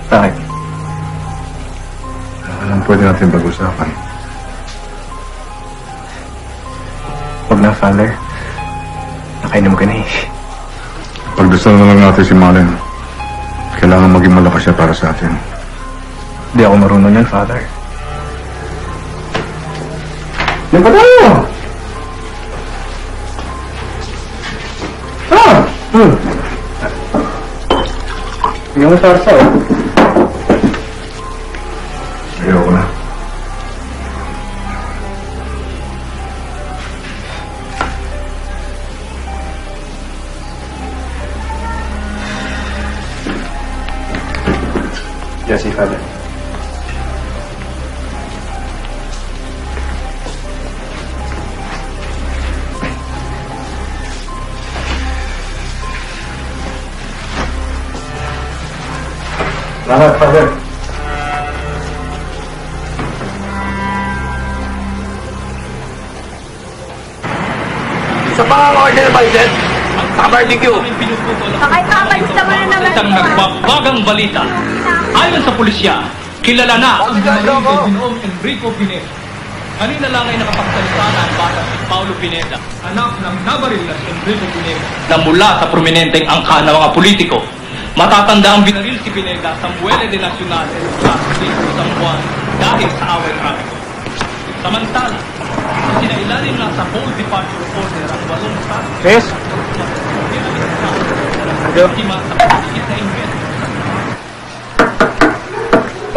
Bakit?
Anong pwede natin pag-usapan?
Huwag na, Father. Nakainom ka na eh.
Pagdasal na lang natin si Malin. Kailangan maging malakas siya para sa atin.
Di ako marunong yan, Father.
Yan pa tayo! Yung sarsa, oh.
Ayoko na.
Jesse, Father.
Salamat, Father.
Sa pangangawin na Biden, ang barbecue.
Pakay-pakay naman na naman.
Isang nagbabagang balita. Ayon sa pulisya, kilala na ang Ginoong Enrico Pineda. Kanina lang ay nakapagsalita na ang bata si Paulo Pineda, anak ng nabaril na si Enrico Pineda, na mula sa prominenteng angka ng mga politiko. Matatanda ang binaril si Pineda sa Muelle de Nacionales sa San Juan dahil sa away trapiko. Samantala, sinailalim na sa whole departure order ang 8 staff.
Yes?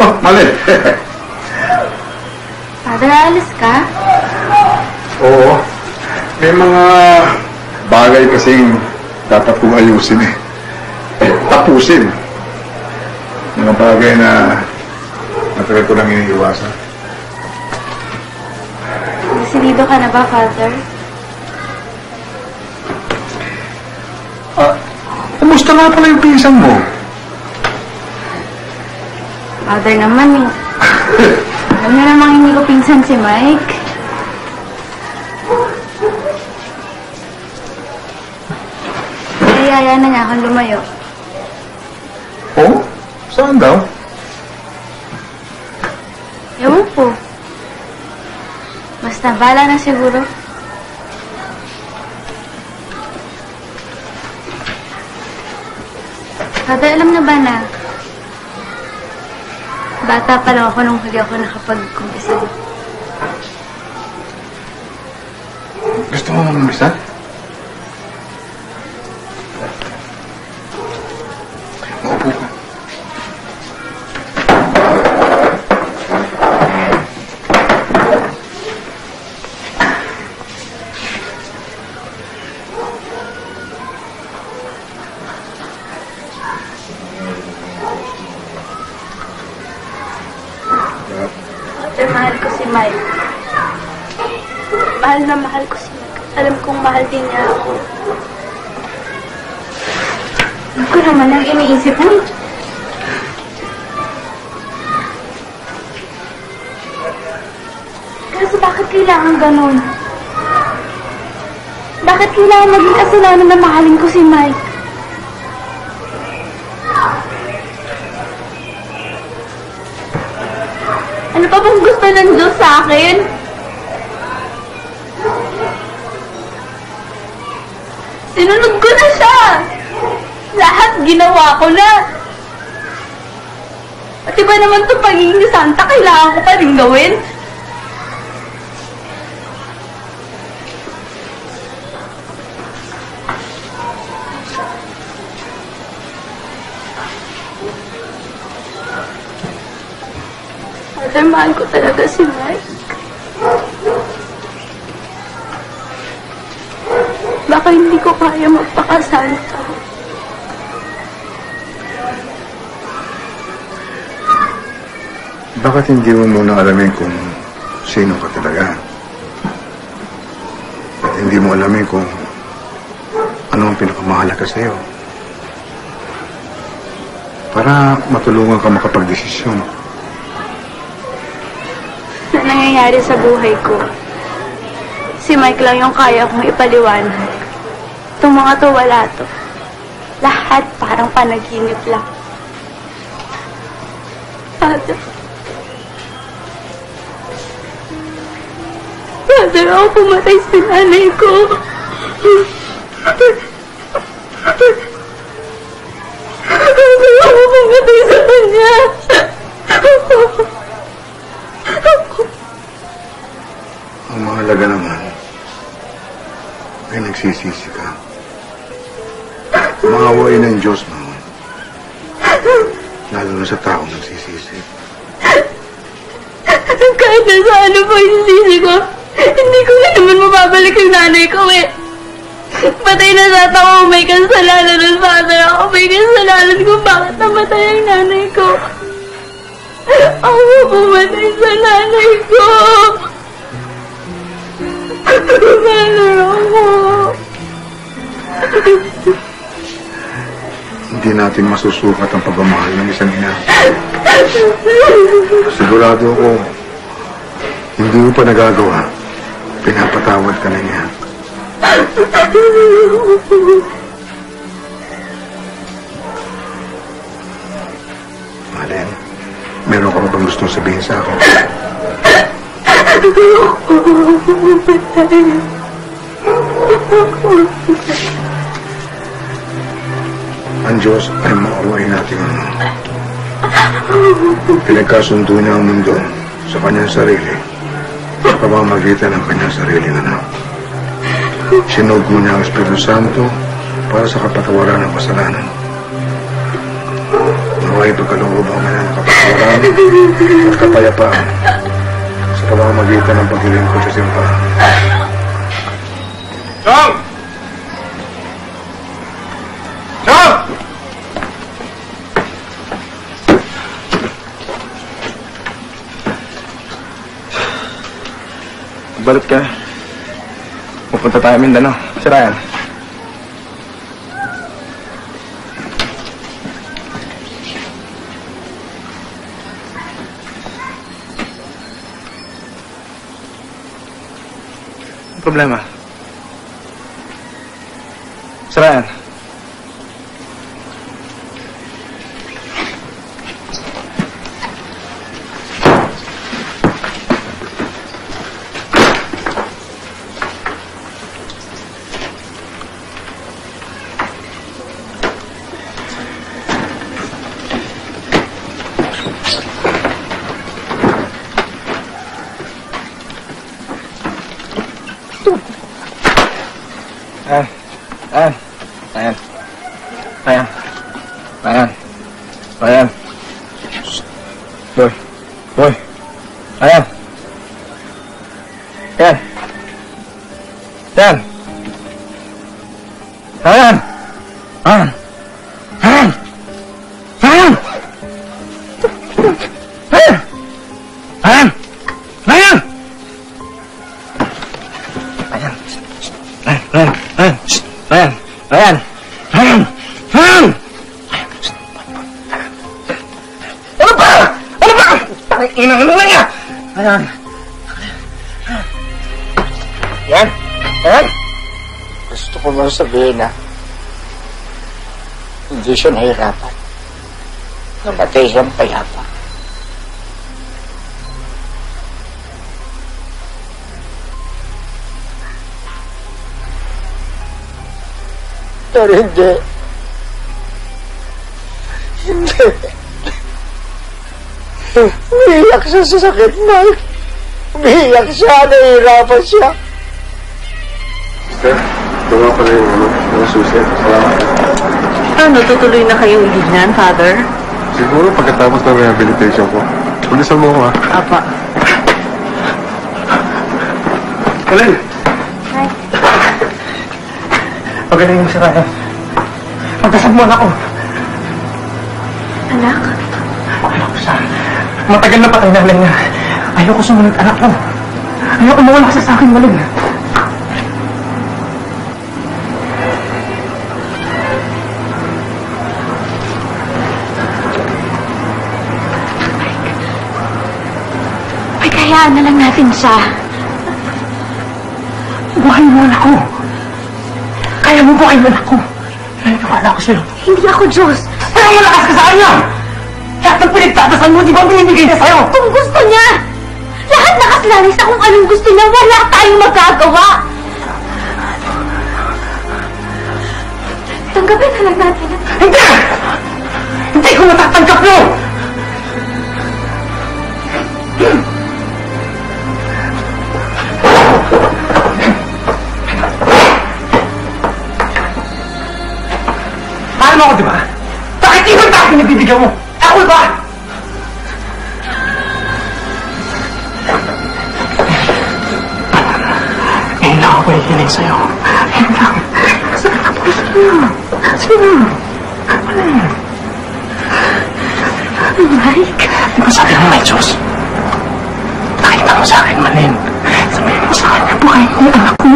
Oh, Malin!
Father, alis ka?
Oo. May mga bagay kasing dapat kong ayusin eh. Tapusin. Mga bagay na matagal ko lang iniiwasan.
Desidido ka na ba, Father?
Kumusta nga pala yung pinsan mo?
Father naman eh. Alam niyo namang hindi ko pinsan si Mike. Kaya na niya akong lumayo.
Oh? Saan daw?
Ewan po. Basta bala na siguro. Father, alam na ba na bata pa lang ako nung huli ako nakapag-kumpisa?
Gusto mo mamamisa? Maupo ka.
Sir, mahal ko si Mike. Mahal na mahal ko si Mike. Alam kong mahal din niya ako. Ano ko naman ang iniisip mo? Kaso bakit kailangan ganun? Bakit kailangan maging kasalanan na mahalin ko si Mike? Ano pa bang gusto ng Diyos sa akin? Sinunod ko na siya! Lahat ginawa ko na! At iba naman itong pagiging santa, kailangan ko pa rin gawin? Father, mahal ko talaga si Mike. Baka hindi ko kaya magpakasanta.
Bakit hindi mo muna alamin kung sino ka talaga? At hindi mo alamin kung ano ang pinakamahalaga sa'yo? Para matulungan ka makapag-desisyon.
Na nangyayari sa buhay ko, si Mike lang yung kaya kong ipaliwanag. Itong mga to, wala to. Lahat parang panaginip lang. Father, ako pumatay sa nanay ko. Ako pumatay sa kanya.
Ang mahalaga naman ay nagsisisi ka. Maawain ng Diyos mo. Lalo na sa taong nagsisisi.
Kahit na sa ano pa yung sisi ko, hindi ko na naman mababalik yung nanay ko eh. Patay na sa tao, may kasalanan ng father ako. May kasalanan kung bakit namatay ang nanay ko. Ako pumatay sa nanay ko. Father ako.
Hindi natin masusukat ang pagmamahal ng isang ina. Sigurado ako, hindi mo pa nagagawa. Pinapatawad ka na niya. Malen, meron ka bang gustong sabihin sa akin? Ang Diyos ay maawain natin ano. Pinagkasundo niya ang mundo sa kanyang sarili sa pamamagitan ng kanyang sariling anak. Sinugo niya ang Espiritu Santo para sa kapatawaran ng kasalanan. Naway pagkalooban niya ng kapatawaran at kapayapaan sa pamamagitan ng paglilingkod sa simbahan.
Chong! Chong!
Balot ka. Pupunta tayo Mindanao. Si Ryan. Ang problema? Si Ryan. Ryan. Shh. Boy. Ryan. Yan. Ryan. Ryan.
Ano ba? Ano ba? Inang ano lang yan? Ayan. Yan. Yan. Gusto ko lang sabihin na hindi siya nahirapan. Namatay siyang payapa. Pero hindi. Hindi. Umiiyak siya sa sakit, Mike. Umiiyak siya, nahihirapan siya.
Sir, gawa pala yung mga susi. Salamat.
Ano, tutuloy na kayong lignan, Father?
Siguro pagkatapos ng rehabilitation ko. Pulisan mo ako, ha?
Apa.
Helen!
Hi.
Pagaling mo si Ryan. Magdasal mo anak ko.
Anak?
Ayoko siya. Matagal na patay nanay niya. Ayoko sumunod anak ko. Ayoko mawala siya sa akin malig.
Ay, kayaan na lang natin siya.
Buhay mo anak ko. Kaya mo buhay mo anak ko. Naniwala ko sa'yo.
Hindi ako Diyos.
Pero malakas ka sa kanya! Lahat ng pinagtatasan mo, di ba binibigay niya sa'yo?
Kung gusto niya! Lahat nakaslalis na kung anong gusto niya, wala tayong magagawa! Tanggapin na lang natin.
Hindi! Hindi ko matatanggap yun! Mahal mo ako, di ba? Bakit ibang tao pinagbibigyan mo? Ako ba? Ngayon lang ako hihiling sa'yo. Ngayon lang. Sakit ang puso niyo. Sige. Wala yan.
Mike?
Di ba sabi mo may Diyos? Nakita mo sa akin, Malin. Sabihin mo sa kanya, buhayin niya anak ko.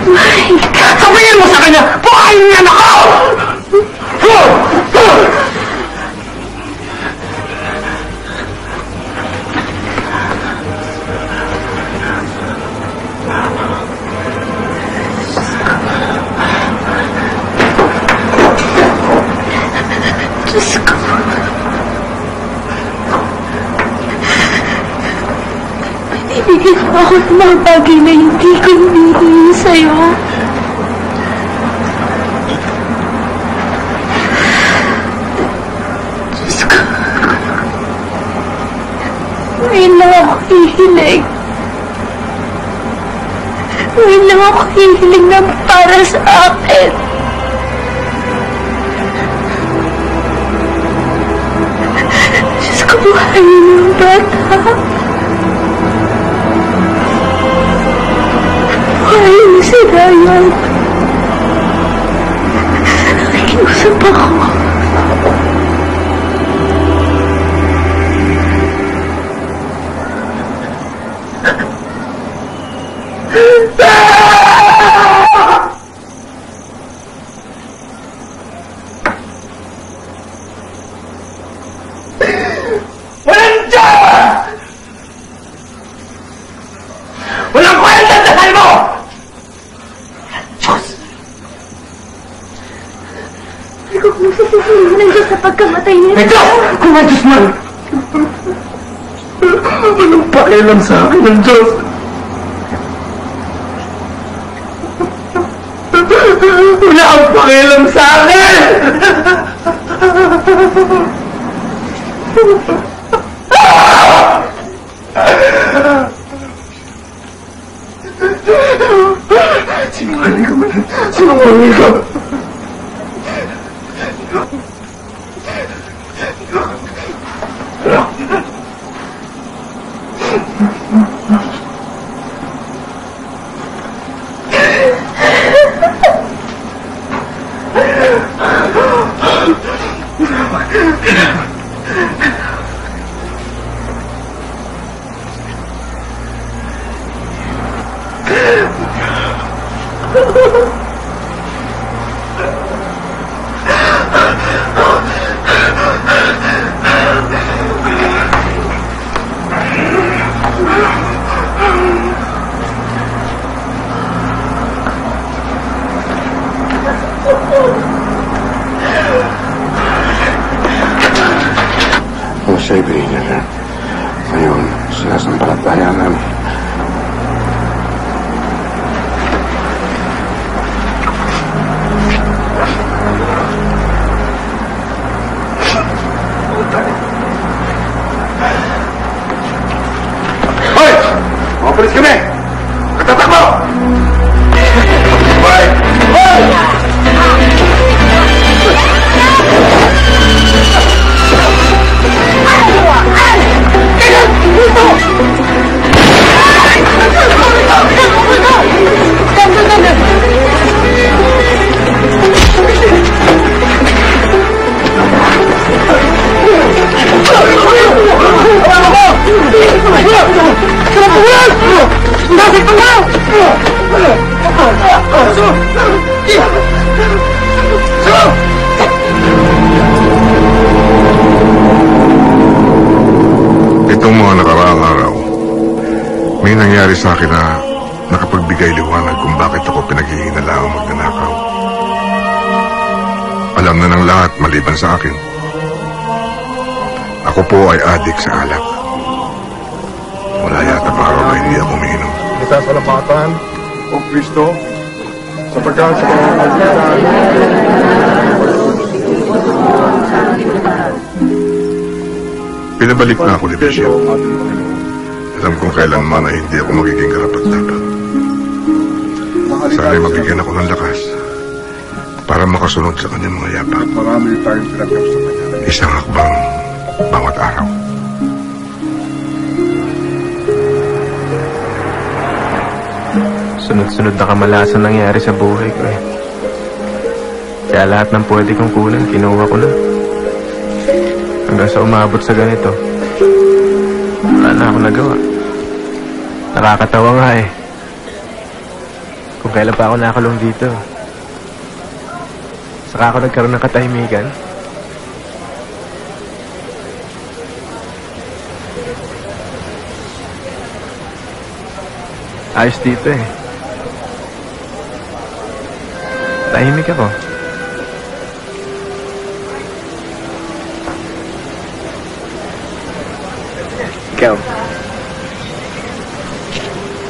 Mike!
Sabihin mo sa kanya, buhayin niya anak ko!
Diyos ko. Binibigyan mo ako ng mga bagay na hindi ko hinihingi sa'yo. Diyos ko. Ngayon lang ako hihiling. Ngayon lang ako hihiling na para sa akin. Diyos ko, buhayin yung bata. Buhayin mo si Ryan. Nakiusap ako.
Walang Diyos! Walang kwenta sa dasal mo! Diyos!
Hindi ko kung sasisihin ng Diyos sa pagkamatay niya.
May Diyos! Kung may Diyos man! Walang pakialam sa akin ng Diyos! Wala ang pakialam sa akin! Sinungaling ka man. Sinungaling ka.
tahanan. Hoy! Mga polis kami! Katatakbo! Hoy! Hoy! Itong mga nakaraang araw, may nangyari sa akin na nakapagbigay liwanag kung bakit ako pinaghihinalaang magnanakaw. Alam na ng lahat maliban sa akin. Ako po ay adik sa alak. Wala yata araw na hindi ako umiinom.
Nasasalamatan o Kristo sapagkat sa
Pinabalik na ako ni Bishop. Alam kong kailanman ay hindi ako magiging karapat-dapat. Sana'y mabigyan ako ng lakas para makasunod sa kanyang mga yapak.
Marami tayong pinagkap sa kanya.
Isang hakbang bawat araw.
Sunod-sunod na kamalasan nangyari sa buhay ko eh. Kaya lahat ng pwede kong kunan, kinuha ko na. Hanggang sa umabot sa ganito, wala na ako nagawa. Nakakatawa nga eh. Kung kailan pa ako nakulong dito, saka ako nagkaroon ng katahimikan. Ayos dito eh. Tahimik ako. Ikaw,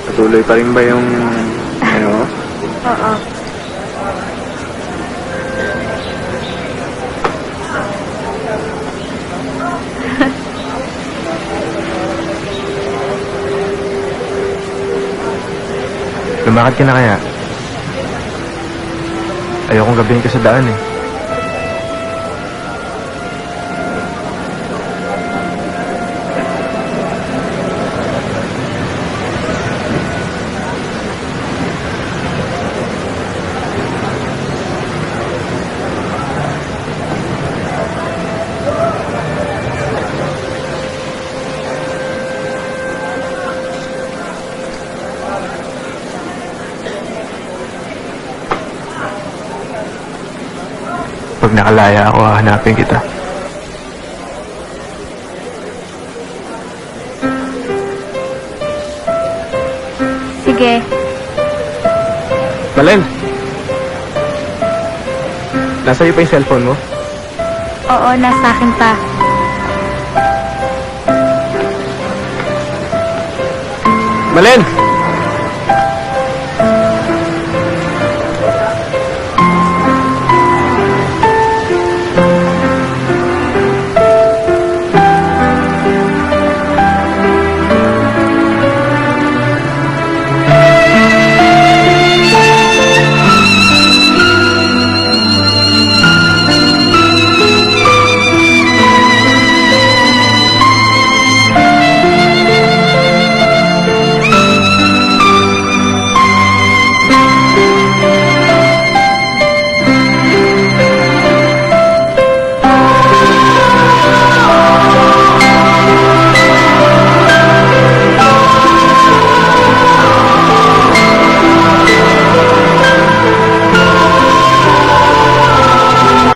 patuloy pa rin ba yung, ano?
Oo.
Lumakad ka na kaya? Ayokong gabihin ka sa daan eh. Pag nakalaya ako, hahanapin kita.
Sige.
Malen! Nasa iyo pa yung cellphone mo?
Oo, nasa akin pa.
Malen!